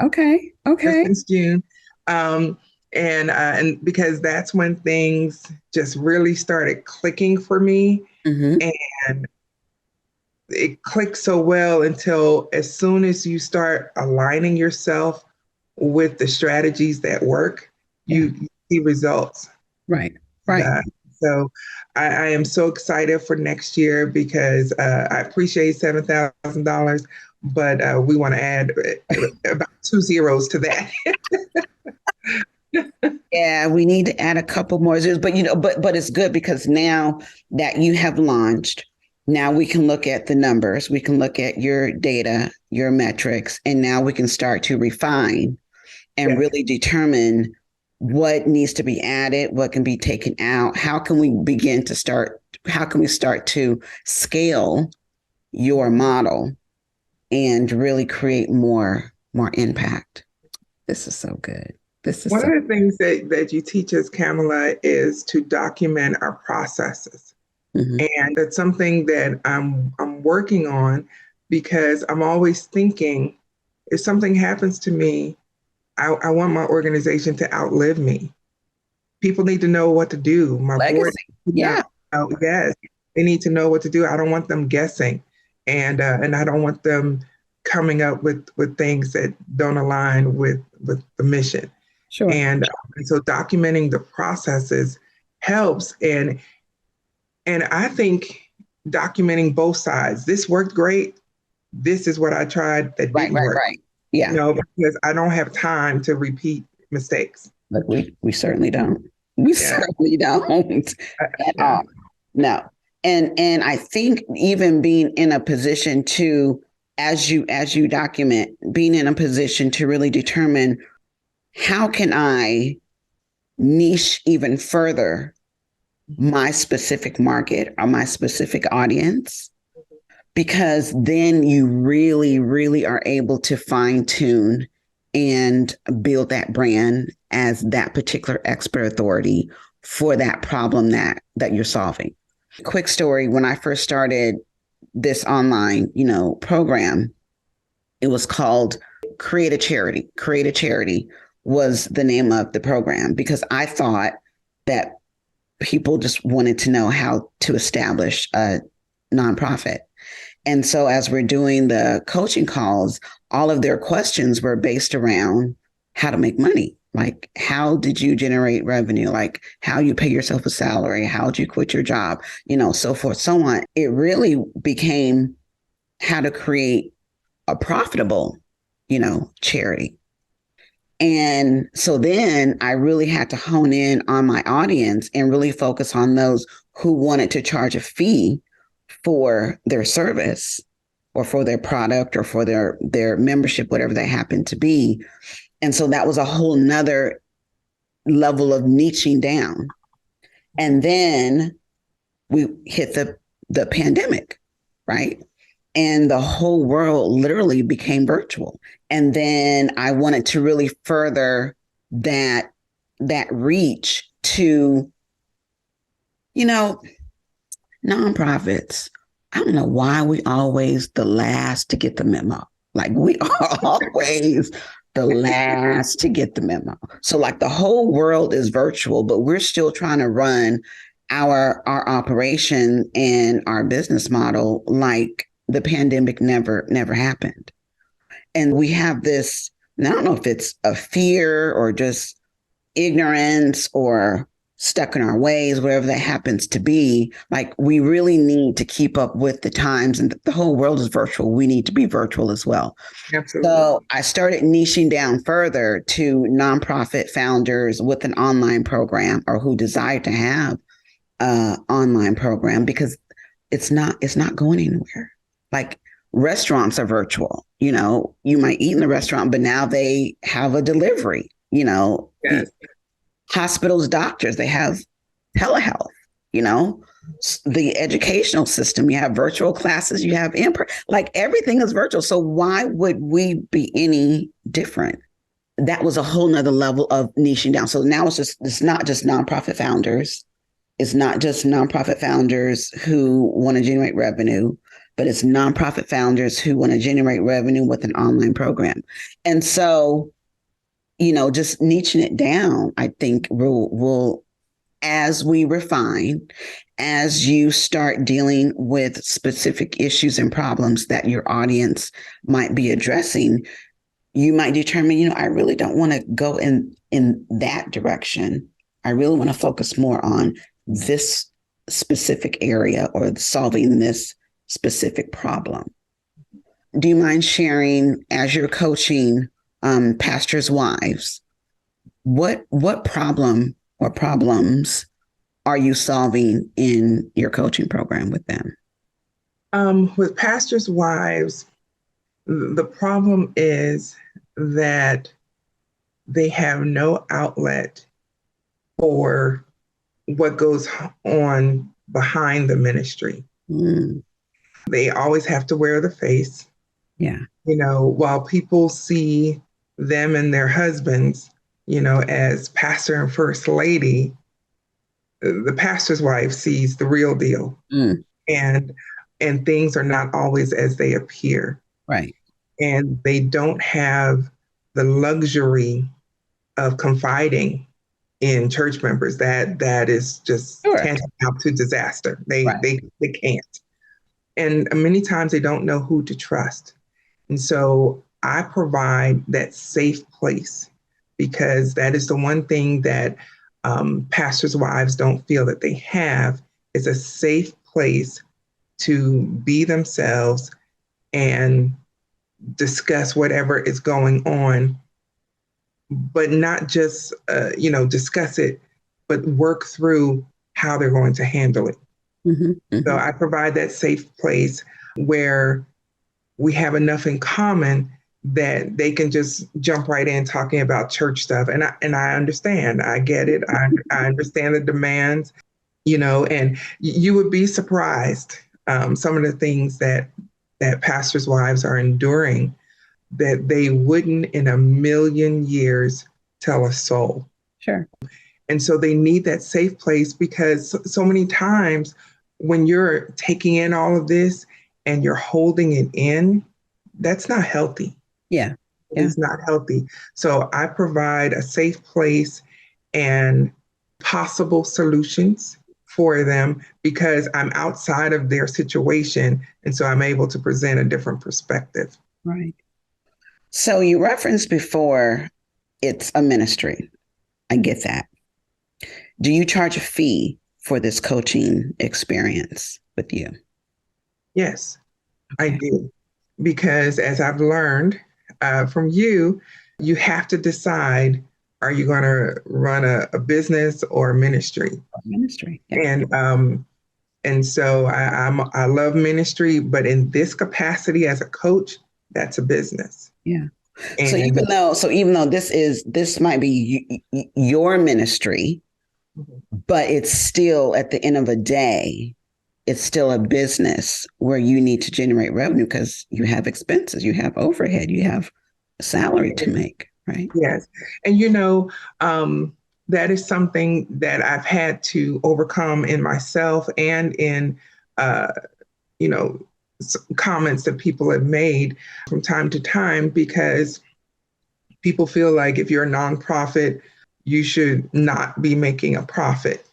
[SPEAKER 1] Okay.
[SPEAKER 2] Just
[SPEAKER 1] Okay.
[SPEAKER 2] since June, um, and because that's when things just really started clicking for me,
[SPEAKER 1] Hmm.
[SPEAKER 2] and it clicked so well until, as soon as you start aligning yourself with the strategies that work,
[SPEAKER 1] Yeah.
[SPEAKER 2] you see results.
[SPEAKER 1] Right. Right.
[SPEAKER 2] Uh, so I am so excited for next year, because I appreciate $7,000, but we want to add about two zeros to that.
[SPEAKER 1] Yeah, we need to add a couple more zeros, but but it's good because now that you have launched, now we can look at the numbers, we can look at your data, your metrics, and now we can start to refine and
[SPEAKER 2] Yes.
[SPEAKER 1] really determine what needs to be added, what can be taken out, how can we start to scale your model and really create more impact. This is so good. This is
[SPEAKER 2] One
[SPEAKER 1] so.
[SPEAKER 2] of the things that you teach us, Kamila, is to document our processes.
[SPEAKER 1] Mhm.
[SPEAKER 2] And that's something that I'm working on, because I'm always thinking, if something happens to me, I want my organization to outlive me. People need to know what to do. My board,
[SPEAKER 1] Legacy. Yeah.
[SPEAKER 2] yes, they need to know what to do. I don't want them guessing, and I don't want them coming up with things that don't align with the mission.
[SPEAKER 1] Sure.
[SPEAKER 2] And so documenting the processes helps. And I think documenting both sides. This worked great. This is what I tried that
[SPEAKER 1] Right,
[SPEAKER 2] didn't
[SPEAKER 1] right,
[SPEAKER 2] work.
[SPEAKER 1] right. Yeah.
[SPEAKER 2] Because I don't have time to repeat mistakes.
[SPEAKER 1] But we certainly don't. We
[SPEAKER 2] Yeah.
[SPEAKER 1] certainly don't at
[SPEAKER 2] Yeah.
[SPEAKER 1] all. No. And I think even being in a position to, as you document, being in a position to really determine how can I niche even further my specific market or my specific audience, because then you really, really are able to fine tune and build that brand as that particular expert authority for that problem that you're solving. Quick story: when I first started this online, program, it was called Create a Charity. Create a Charity was the name of the program, because I thought that people just wanted to know how to establish a nonprofit. And so as we're doing the coaching calls, all of their questions were based around
[SPEAKER 3] how to make money. Like, how did you generate revenue? Like, how you pay yourself a salary? How did you quit your job? So forth, so on. It really became how to create a profitable, charity. And so then I really had to hone in on my audience and really focus on those who wanted to charge a fee for their service or for their product or for their membership, whatever they happen to be. And so that was a whole nother level of niching down. And then we hit the pandemic, right? And the whole world literally became virtual. And then I wanted to really further that reach to, nonprofits. I don't know why we always the last to get the memo. Like we are always the last to get the memo. So like the whole world is virtual, but we're still trying to run our operation and our business model like the pandemic never happened. And we have this, and I don't know if it's a fear or just ignorance or stuck in our ways, whatever that happens to be. Like we really need to keep up with the times, and the whole world is virtual. We need to be virtual as well.
[SPEAKER 2] Absolutely.
[SPEAKER 3] So I started niching down further to nonprofit founders with an online program or who desire to have an online program because it's not going anywhere. Like restaurants are virtual. You might eat in the restaurant, but now they have a delivery.
[SPEAKER 2] Yes.
[SPEAKER 3] Hospitals, doctors, they have telehealth. The educational system, you have virtual classes, you have like everything is virtual. So why would we be any different? That was a whole nother level of niching down. So now it's not just nonprofit founders. It's not just nonprofit founders who want to generate revenue, but it's nonprofit founders who want to generate revenue with an online program. And so, just niching it down, I think will as we refine, as you start dealing with specific issues and problems that your audience might be addressing, you might determine, I really don't want to go in that direction. I really want to focus more on this specific area or solving this specific problem. Do you mind sharing, as you're coaching pastors' wives, what problem or problems are you solving in your coaching program with them?
[SPEAKER 2] With pastors' wives, the problem is that they have no outlet for what goes on behind the ministry.
[SPEAKER 3] Mm.
[SPEAKER 2] They always have to wear the face.
[SPEAKER 3] Yeah.
[SPEAKER 2] While people see them and their husbands, as pastor and first lady, the pastor's wife sees the real deal.
[SPEAKER 3] Mm.
[SPEAKER 2] And things are not always as they appear.
[SPEAKER 3] Right.
[SPEAKER 2] And they don't have the luxury of confiding in church members. That is just tantamount to disaster. They can't. And many times they don't know who to trust. And so I provide that safe place because that is the one thing that pastors' wives don't feel that they have is a safe place to be themselves and discuss whatever is going on, but not just, discuss it, but work through how they're going to handle it.
[SPEAKER 3] Mm-hmm, mm-hmm.
[SPEAKER 2] So I provide that safe place where we have enough in common that they can just jump right in talking about church stuff. And I understand, I get it. I understand the demands, and you would be surprised some of the things that pastors' wives are enduring that they wouldn't in a million years tell a soul.
[SPEAKER 3] Sure.
[SPEAKER 2] And so they need that safe place because so many times when you're taking in all of this and you're holding it in, that's not healthy.
[SPEAKER 3] Yeah.
[SPEAKER 2] It's not healthy. So I provide a safe place and possible solutions for them because I'm outside of their situation. And so I'm able to present a different perspective.
[SPEAKER 3] Right. So you referenced before, it's a ministry. I get that. Do you charge a fee for this coaching experience with you?
[SPEAKER 2] Yes, I
[SPEAKER 3] Okay.
[SPEAKER 2] do. Because as I've learned from you, you have to decide, are you going to run a business or a ministry?
[SPEAKER 3] Ministry. Yeah.
[SPEAKER 2] And so I love ministry, but in this capacity as a coach, that's a business.
[SPEAKER 3] Yeah. So
[SPEAKER 2] And
[SPEAKER 3] even though this might be your ministry, but it's still at the end of the day, it's still a business where you need to generate revenue because you have expenses, you have overhead, you have a salary to make, right?
[SPEAKER 2] yes, and that is something that I've had to overcome in myself and in uh, you know comments that people have made from time to time, because people feel like if you're a nonprofit, you should not be making a profit.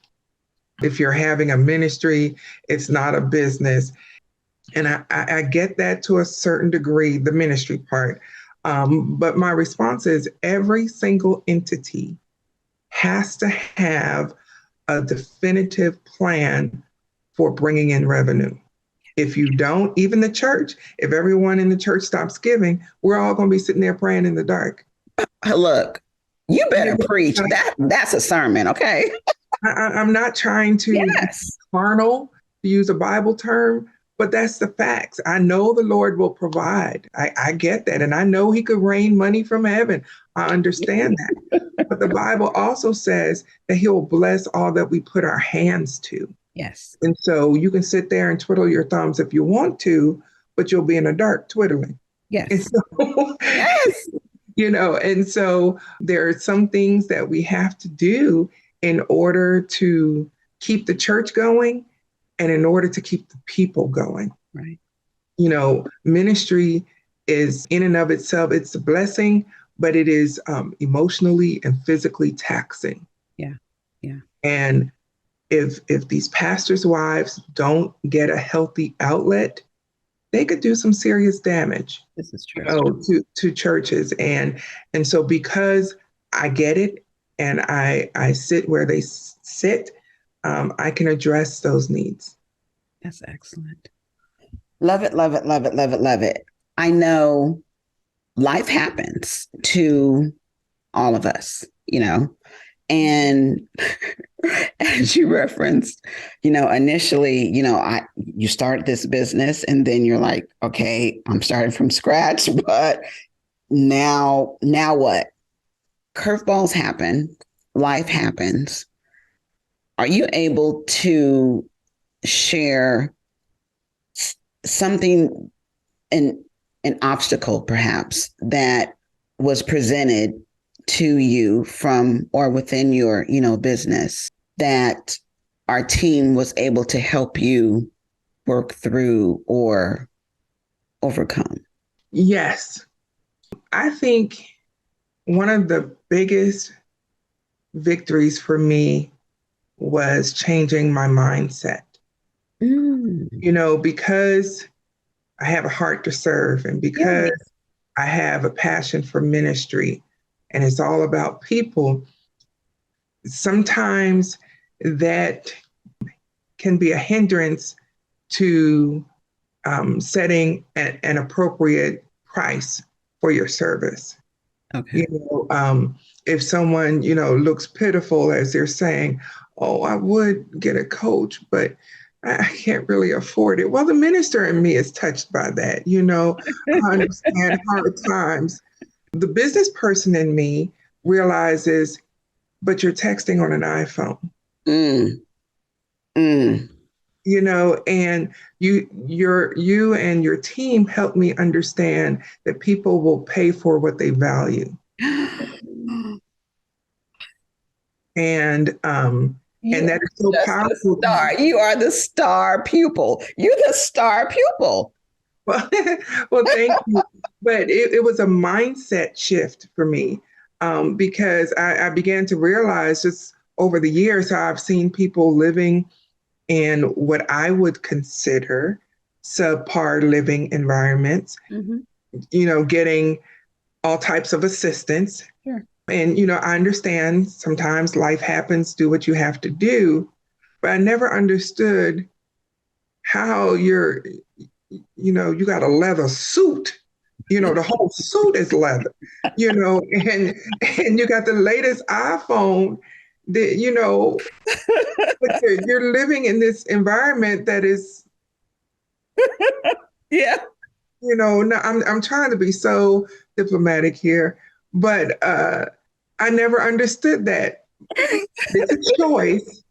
[SPEAKER 2] If you're having a ministry, it's not a business. And I get that to a certain degree, the ministry part. But my response is every single entity has to have a definitive plan for bringing in revenue. If you don't, even the church, if everyone in the church stops giving, we're all going to be sitting there praying in the dark.
[SPEAKER 3] Look, you better preach. That's a sermon, okay?
[SPEAKER 2] I'm not trying to be carnal, to use a Bible term, but that's the facts. I know the Lord will provide. I get that. And I know he could rain money from heaven. I understand that. But the Bible also says that he'll bless all that we put our hands to.
[SPEAKER 3] Yes.
[SPEAKER 2] And so you can sit there and twiddle your thumbs if you want to, but you'll be in the dark twiddling.
[SPEAKER 3] Yes.
[SPEAKER 2] And so,
[SPEAKER 3] yes.
[SPEAKER 2] And so there are some things that we have to do in order to keep the church going and in order to keep the people going.
[SPEAKER 3] Right.
[SPEAKER 2] Ministry is in and of itself, it's a blessing, but it is emotionally and physically taxing.
[SPEAKER 3] Yeah. Yeah.
[SPEAKER 2] And if these pastors' wives don't get a healthy outlet, they could do some serious damage.
[SPEAKER 3] This is true.
[SPEAKER 2] To churches. And so because I get it and I sit where they sit, I can address those needs.
[SPEAKER 3] That's excellent. Love it, love it, love it, love it, love it. I know life happens to all of us, and as you referenced, initially, you start this business and then you're like, okay, I'm starting from scratch, but now what? Curveballs happen, life happens. Are you able to share something, an obstacle perhaps that was presented to you from or within your, business that our team was able to help you work through or overcome?
[SPEAKER 2] Yes. I think one of the biggest victories for me was changing my mindset. Because I have a heart to serve and because I have a passion for ministry and it's all about people, sometimes that can be a hindrance to setting an appropriate price for your service.
[SPEAKER 3] Okay.
[SPEAKER 2] If someone, looks pitiful as they're saying, oh, I would get a coach, but I can't really afford it. Well, the minister in me is touched by that. I understand hard times. The business person in me realizes, but you're texting on an iPhone. And you and your team help me understand that people will pay for what they value. And that is so powerful.
[SPEAKER 3] You are the star pupil. You're the star pupil.
[SPEAKER 2] Well, thank you. But it was a mindset shift for me because I began to realize just over the years how I've seen people living in what I would consider subpar living environments, getting all types of assistance.
[SPEAKER 3] Sure.
[SPEAKER 2] And, I understand sometimes life happens, do what you have to do, but I never understood how you got a leather suit, the whole suit is leather, and you got the latest iPhone that, but you're living in this environment that is,
[SPEAKER 3] Yeah.
[SPEAKER 2] no, I'm trying to be so diplomatic here, but I never understood that. It's a choice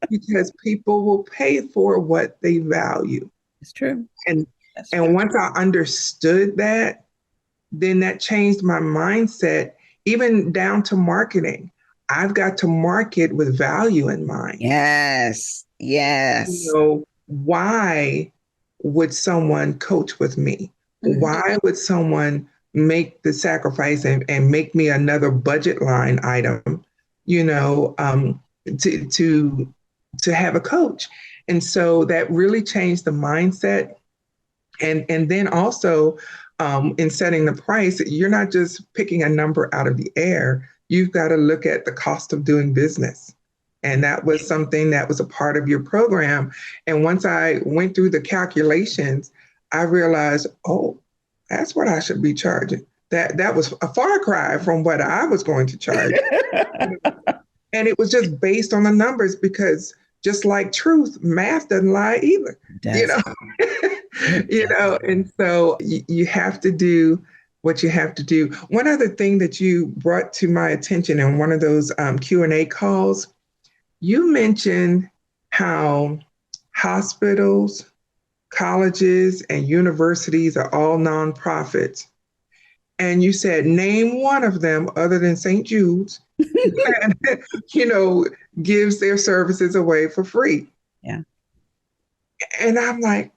[SPEAKER 2] because people will pay for what they value.
[SPEAKER 3] It's true.
[SPEAKER 2] And
[SPEAKER 3] That's
[SPEAKER 2] and
[SPEAKER 3] true.
[SPEAKER 2] once I understood that, then that changed my mindset, even down to marketing. I've got to market with value in mind.
[SPEAKER 3] Yes. Yes.
[SPEAKER 2] Why would someone coach with me?
[SPEAKER 3] Mm-hmm.
[SPEAKER 2] Why would someone make the sacrifice and make me another budget line item, to have a coach? And so that really changed the mindset. And then also in setting the price, you're not just picking a number out of the air. You've got to look at the cost of doing business. And that was something that was a part of your program. And once I went through the calculations, I realized, oh, that's what I should be charging. That was a far cry from what I was going to charge. And it was just based on the numbers because just like truth, math doesn't lie either. And so you have to do what you have to do. One other thing that you brought to my attention in one of those Q&A calls, you mentioned how hospitals, colleges, and universities are all nonprofits. And you said, name one of them other than St. Jude's, and, gives their services away for free.
[SPEAKER 3] Yeah.
[SPEAKER 2] And I'm like,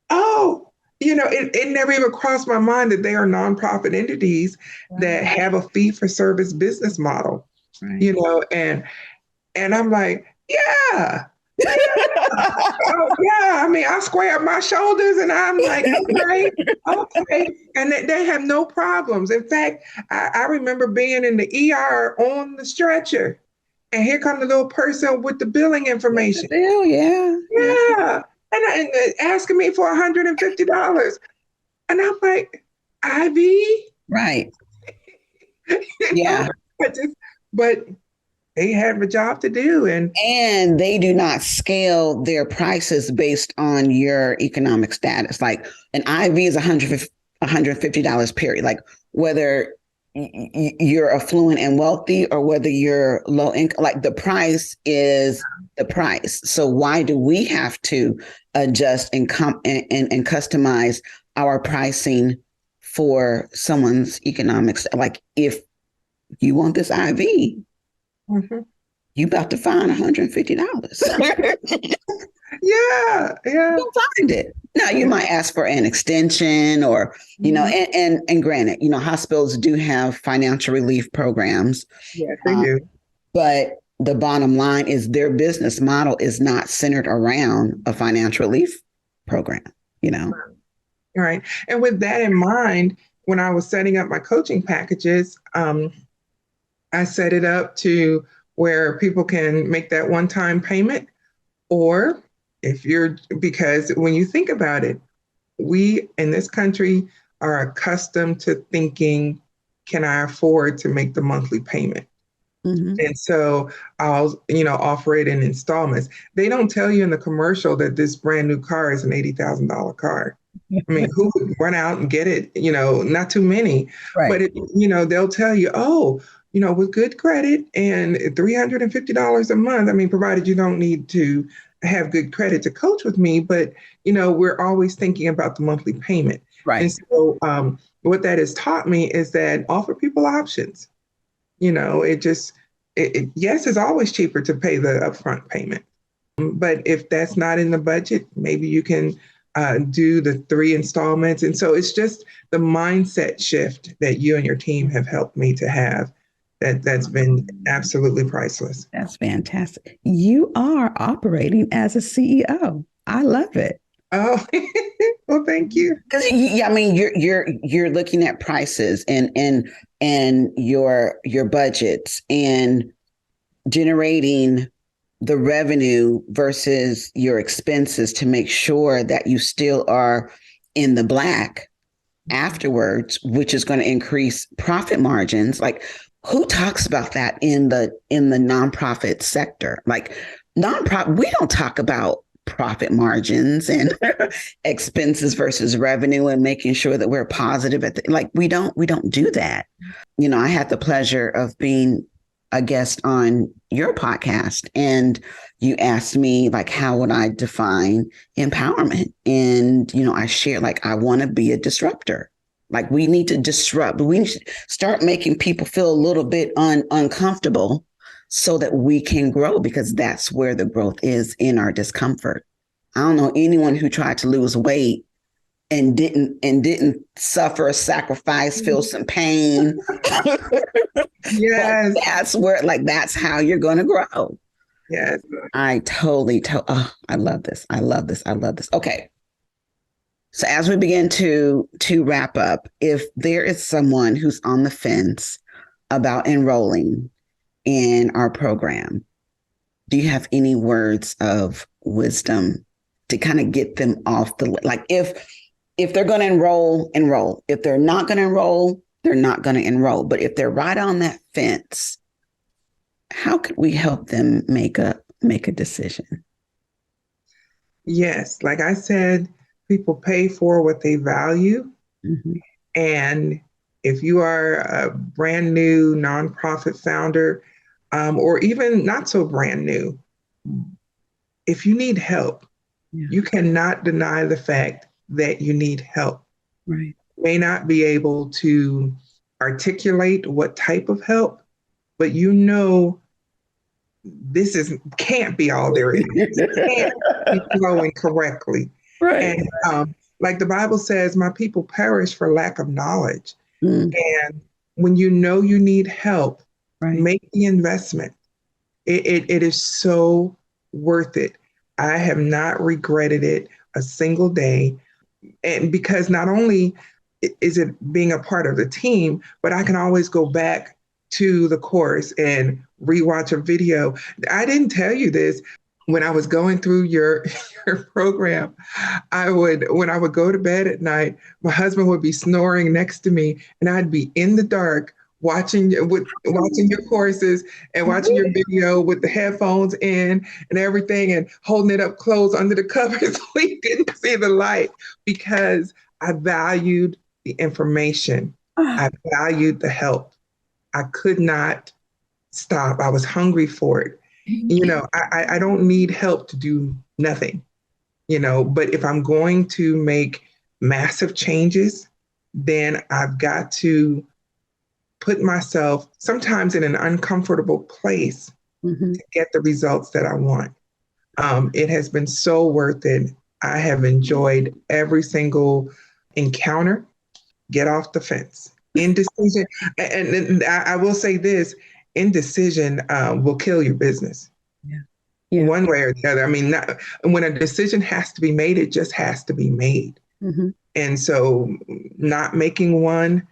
[SPEAKER 2] oh, it never even crossed my mind that they are nonprofit entities that have a fee for service business model, and I'm like, yeah. Oh, yeah. I mean, I square my shoulders and I'm like, okay. And they have no problems. In fact, I remember being in the ER on the stretcher, and here comes the little person with the billing information.
[SPEAKER 3] Yeah.
[SPEAKER 2] And asking me for $150. And I'm like, IV?
[SPEAKER 3] Right. Yeah.
[SPEAKER 2] But they have a job to do.
[SPEAKER 3] And they do not scale their prices based on your economic status. Like an IV is $150 period. Like whether you're affluent and wealthy or whether you're low income, like the price is the price. So why do we have to adjust and customize our pricing for someone's economics? Like if you want this IV, you about to find $150.
[SPEAKER 2] Yeah.
[SPEAKER 3] You'll find it. Now you might ask for an extension or, and granted, hospitals do have financial relief programs.
[SPEAKER 2] Yes, they do.
[SPEAKER 3] But the bottom line is their business model is not centered around a financial relief program,
[SPEAKER 2] Right. And with that in mind, when I was setting up my coaching packages, I set it up to where people can make that one-time payment, or because when you think about it, we in this country are accustomed to thinking, can I afford to make the monthly payment? Mm-hmm. And so I'll, offer it in installments. They don't tell you in the commercial that this brand new car is an $80,000 car. I mean, who would run out and get it? Not too many. Right. But, they'll tell you, with good credit and $350 a month. I mean, provided you don't need to have good credit to coach with me, but, we're always thinking about the monthly payment.
[SPEAKER 3] Right.
[SPEAKER 2] And so what that has taught me is that offer people options. Yes, it's always cheaper to pay the upfront payment. But if that's not in the budget, maybe you can do the 3 installments. And so it's just the mindset shift that you and your team have helped me to have. That's been absolutely priceless.
[SPEAKER 1] That's fantastic. You are operating as a CEO. I love it.
[SPEAKER 2] Oh, well, thank you.
[SPEAKER 3] Because I mean, you're looking at prices and and your budgets and generating the revenue versus your expenses to make sure that you still are in the black afterwards, which is going to increase profit margins. Like, who talks about that in the nonprofit sector? Like, nonprofit, we don't talk about profit margins and expenses versus revenue and making sure that we're positive at like we don't do that. I had the pleasure of being a guest on your podcast, and you asked me like, how would I define empowerment? And I shared like, I want to be a disruptor. Like, we need to disrupt. We need to start making people feel a little bit uncomfortable so that we can grow, because that's where the growth is, in our discomfort. I don't know anyone who tried to lose weight and didn't suffer, sacrifice, feel some pain.
[SPEAKER 2] Yes.
[SPEAKER 3] But that's where, like, that's how you're going to grow.
[SPEAKER 2] Yes.
[SPEAKER 3] I totally, I love this. I love this. I love this. Okay. So as we begin to wrap up, if there is someone who's on the fence about enrolling in our program, do you have any words of wisdom to kind of get them off the, like, if they're going to enroll. If they're not going to enroll, they're not going to enroll. But if they're right on that fence, how could we help them make a decision?
[SPEAKER 2] Yes, like I said, people pay for what they value.
[SPEAKER 3] Mm-hmm.
[SPEAKER 2] And if you are a brand new nonprofit founder, or even not so brand new, if you need help, you cannot deny the fact that you need help.
[SPEAKER 3] Right.
[SPEAKER 2] You may not be able to articulate what type of help, but this can't be all there is. It can't be flowing correctly.
[SPEAKER 3] Right.
[SPEAKER 2] And like the Bible says, my people perish for lack of knowledge.
[SPEAKER 3] Mm.
[SPEAKER 2] And when you know you need help,
[SPEAKER 3] Right.
[SPEAKER 2] make the investment. It is so worth it. I have not regretted it a single day. And because not only is it being a part of the team, but I can always go back to the course and rewatch a video. I didn't tell you this. When I was going through your program, when I would go to bed at night, my husband would be snoring next to me, and I'd be in the dark watching your courses and watching your video with the headphones in and everything, and holding it up close under the covers so we didn't see the light, because I valued the information. I valued the help. I could not stop. I was hungry for it. I don't need help to do nothing, but if I'm going to make massive changes, then I've got to put myself sometimes in an uncomfortable place to get the results that I want. It has been so worth it. I have enjoyed every single encounter. Get off the fence. Indecision. And I will say this, indecision will kill your business. Yeah. One way or the other. I mean, when a decision has to be made, it just has to be made. Mm-hmm. And so not making one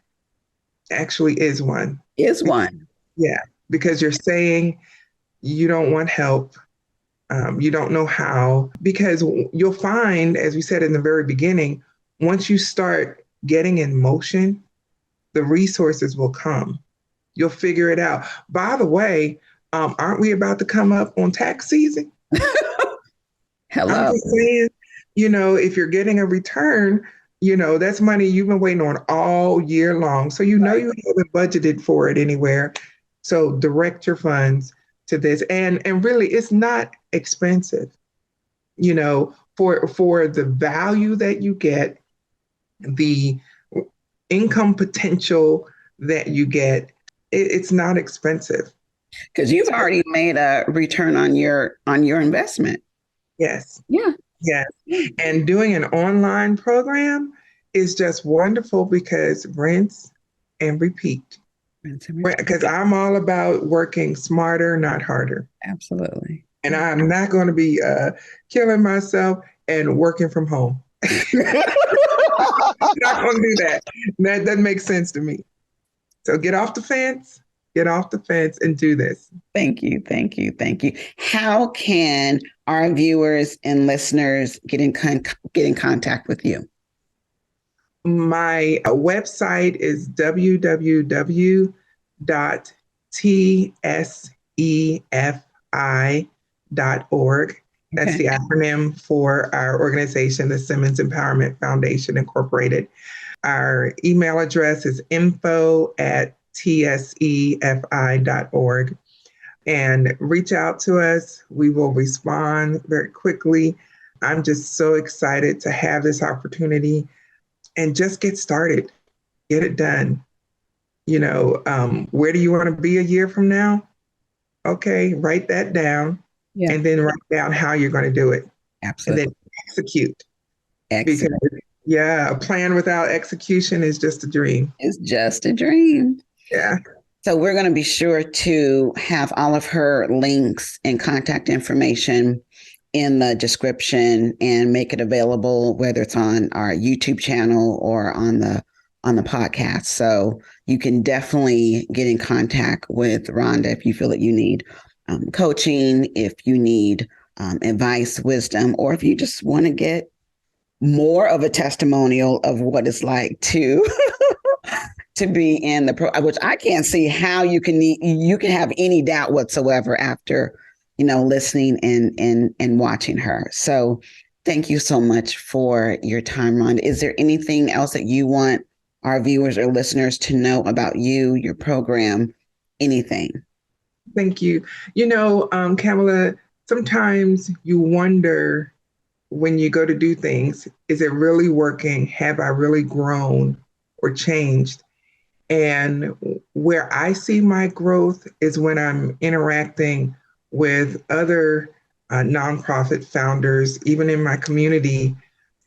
[SPEAKER 2] actually is one.
[SPEAKER 3] Is one.
[SPEAKER 2] Yeah, because you're saying you don't want help. You don't know how, because you'll find, as we said in the very beginning, once you start getting in motion, the resources will come. You'll figure it out. By the way, aren't we about to come up on tax season?
[SPEAKER 3] Hello.
[SPEAKER 2] I'm just saying, if you're getting a return, that's money you've been waiting on all year long. So you haven't budgeted for it anywhere. So direct your funds to this. And really, it's not expensive, for the value that you get, the income potential that you get, it's not expensive.
[SPEAKER 3] Because you've already made a return on your investment.
[SPEAKER 2] Yes.
[SPEAKER 3] Yeah.
[SPEAKER 2] Yes. And doing an online program is just wonderful, because rinse and repeat. Because I'm all about working smarter, not harder.
[SPEAKER 3] Absolutely.
[SPEAKER 2] And I'm not going to be killing myself and working from home. Not going to do that. That doesn't make sense to me. So get off the fence and do this.
[SPEAKER 3] Thank you. Thank you. Thank you. How can our viewers and listeners get in contact with you?
[SPEAKER 2] My website is www.tsefi.org. That's
[SPEAKER 3] Okay.
[SPEAKER 2] the acronym for our organization, the Simmons Empowerment Foundation, Incorporated. Our email address is info@tsefi.org. And reach out to us. We will respond very quickly. I'm just so excited to have this opportunity and just get started, get it done. Where do you want to be a year from now? Okay, write that down,
[SPEAKER 3] Yeah.
[SPEAKER 2] and then write down how you're going to do it.
[SPEAKER 3] Absolutely.
[SPEAKER 2] And then execute.
[SPEAKER 3] Excellent.
[SPEAKER 2] Because, yeah, a plan without execution is just a dream.
[SPEAKER 3] It's just a dream.
[SPEAKER 2] Yeah.
[SPEAKER 3] So we're going to be sure to have all of her links and contact information in the description and make it available, whether it's on our YouTube channel or on the podcast. So you can definitely get in contact with Rhonda if you feel that you need coaching, if you need advice, wisdom, or if you just want to get more of a testimonial of what it's like to be in the which I can't see how you can have any doubt whatsoever after listening and watching her. So thank you so much for your time, Rhonda. Is there anything else that you want our viewers or listeners to know about you, your program, anything?
[SPEAKER 2] Thank you. Kamila, sometimes you wonder when you go to do things, is it really working? Have I really grown or changed? And where I see my growth is when I'm interacting with other nonprofit founders, even in my community,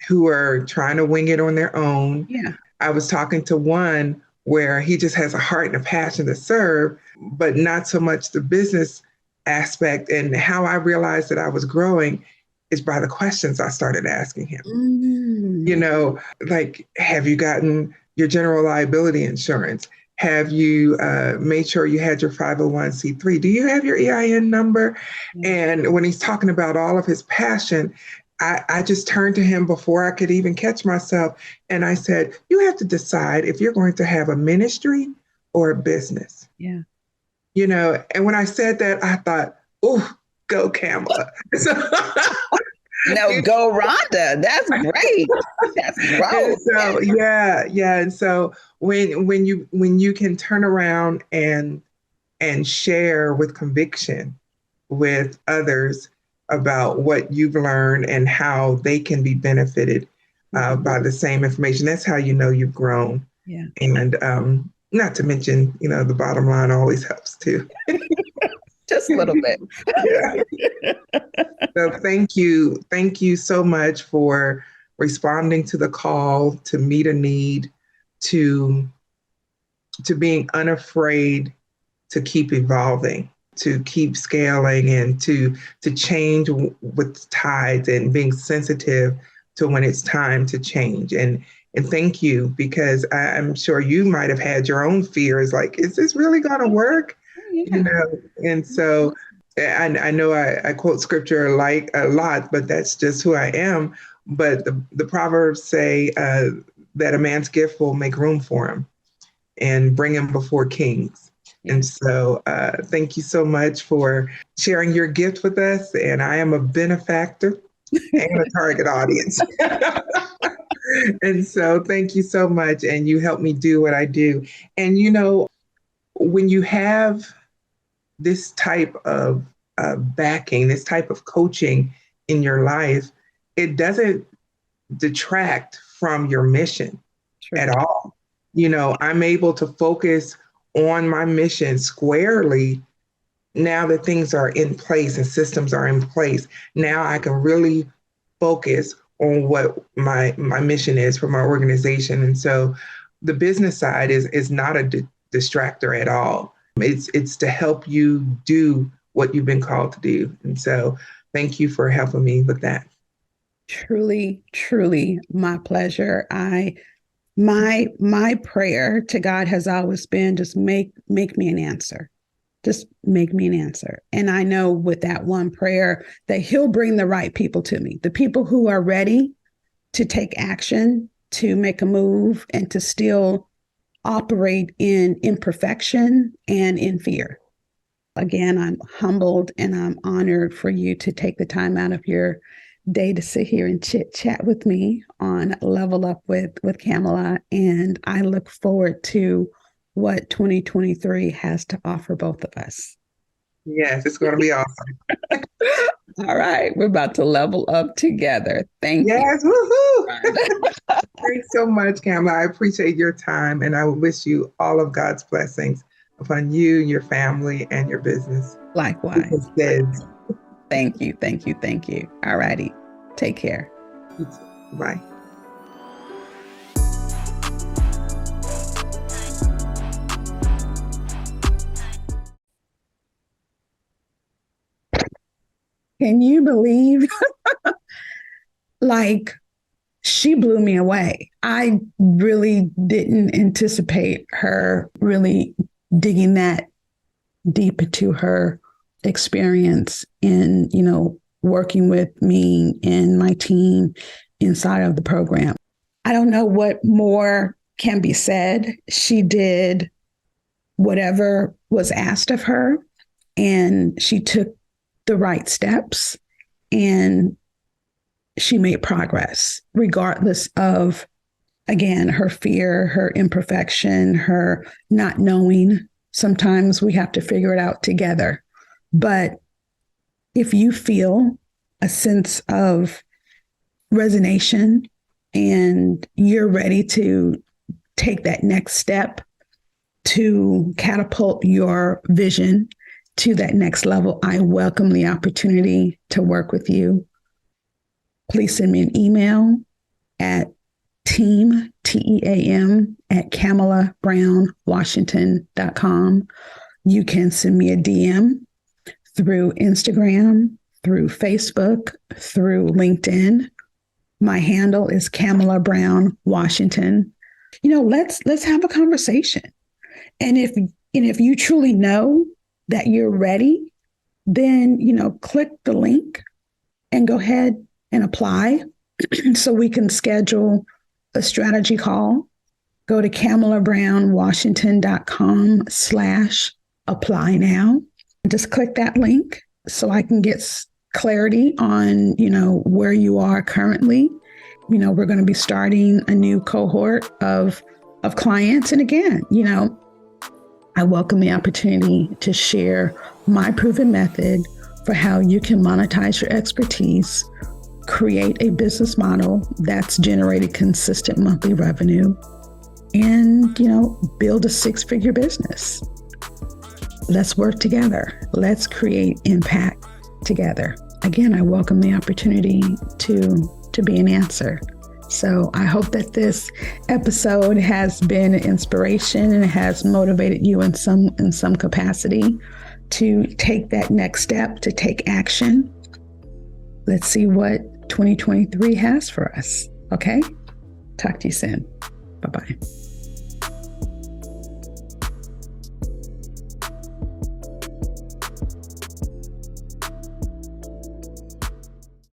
[SPEAKER 2] who are trying to wing it on their own.
[SPEAKER 3] Yeah.
[SPEAKER 2] I was talking to one where he just has a heart and a passion to serve, but not so much the business aspect. And how I realized that I was growing is by the questions I started asking him. Like, have you gotten your general liability insurance? Have you made sure you had your 501c3? Do you have your EIN number? And when he's talking about all of his passion, I just turned to him before I could even catch myself. And I said, you have to decide if you're going to have a ministry or a business.
[SPEAKER 3] Yeah.
[SPEAKER 2] And when I said that, I thought, oh, go Kamila.
[SPEAKER 3] No, go Rhonda. That's great. That's great.
[SPEAKER 2] So yeah. And so when you can turn around and share with conviction with others about what you've learned and how they can be benefited by the same information, that's how you know you've grown.
[SPEAKER 3] Yeah.
[SPEAKER 2] And not to mention, the bottom line always helps too.
[SPEAKER 3] Just a little bit.
[SPEAKER 2] Yeah. So thank you so much for responding to the call, to meet a need, to being unafraid to keep evolving, to keep scaling, and to change with tides, and being sensitive to when it's time to change. And thank you, because I'm sure you might have had your own fears, like, is this really going to work?
[SPEAKER 3] Yeah.
[SPEAKER 2] And so I know I quote scripture a lot, but that's just who I am. But the Proverbs say that a man's gift will make room for him and bring him before kings. Yeah. And so thank you so much for sharing your gift with us. And I am a benefactor and a target audience. And so thank you so much. And you help me do what I do. And, when you have this type of backing, this type of coaching in your life, it doesn't detract from your mission at all. I'm able to focus on my mission squarely now that things are in place and systems are in place. Now I can really focus on what my mission is for my organization. And so the business side is not a distractor at all. It's to help you do what you've been called to do. And so thank you for helping me with that.
[SPEAKER 1] Truly, truly my pleasure. I My prayer to God has always been just make me an answer. Just make me an answer. And I know with that one prayer that he'll bring the right people to me, the people who are ready to take action, to make a move, and to still operate in imperfection and in fear. Again, I'm humbled and I'm honored for you to take the time out of your day to sit here and chit chat with me on Level Up with Kamila. And I look forward to what 2023 has to offer both of us.
[SPEAKER 2] Yes, it's going to be awesome.
[SPEAKER 1] All right, we're about to level up together. Thank you.
[SPEAKER 2] Yes, woohoo! Thanks so much, Kamila. I appreciate your time, and I wish you all of God's blessings upon you, your family, and your business.
[SPEAKER 1] Likewise. Thank you, thank you, thank you. All righty, take care.
[SPEAKER 2] Bye.
[SPEAKER 1] Can you believe? Like, she blew me away. I really didn't anticipate her really digging that deep into her experience in, working with me and my team inside of the program. I don't know what more can be said. She did whatever was asked of her, and she took the right steps, and she made progress regardless of, again, her fear, her imperfection, her not knowing. Sometimes we have to figure it out together. But if you feel a sense of resonation and you're ready to take that next step to catapult your vision to that next level, I welcome the opportunity to work with you. Please send me an email at team, TEAM, at KamilaBrownWashington.com. You can send me a DM through Instagram, through Facebook, through LinkedIn. My handle is Kamila Brown Washington. Let's have a conversation. And if you truly know that you're ready, then click the link and go ahead and apply so we can schedule a strategy call. Go to KamilaBrownWashington.com/apply now. Just click that link so I can get clarity on, where you are currently. We're going to be starting a new cohort of clients. And again, I welcome the opportunity to share my proven method for how you can monetize your expertise, create a business model that's generated consistent monthly revenue, and, build a six-figure business. Let's work together. Let's create impact together. Again, I welcome the opportunity to be an answer. So I hope that this episode has been an inspiration and has motivated you in some capacity to take that next step, to take action. Let's see what 2023 has for us. Okay? Talk to you soon. Bye-bye.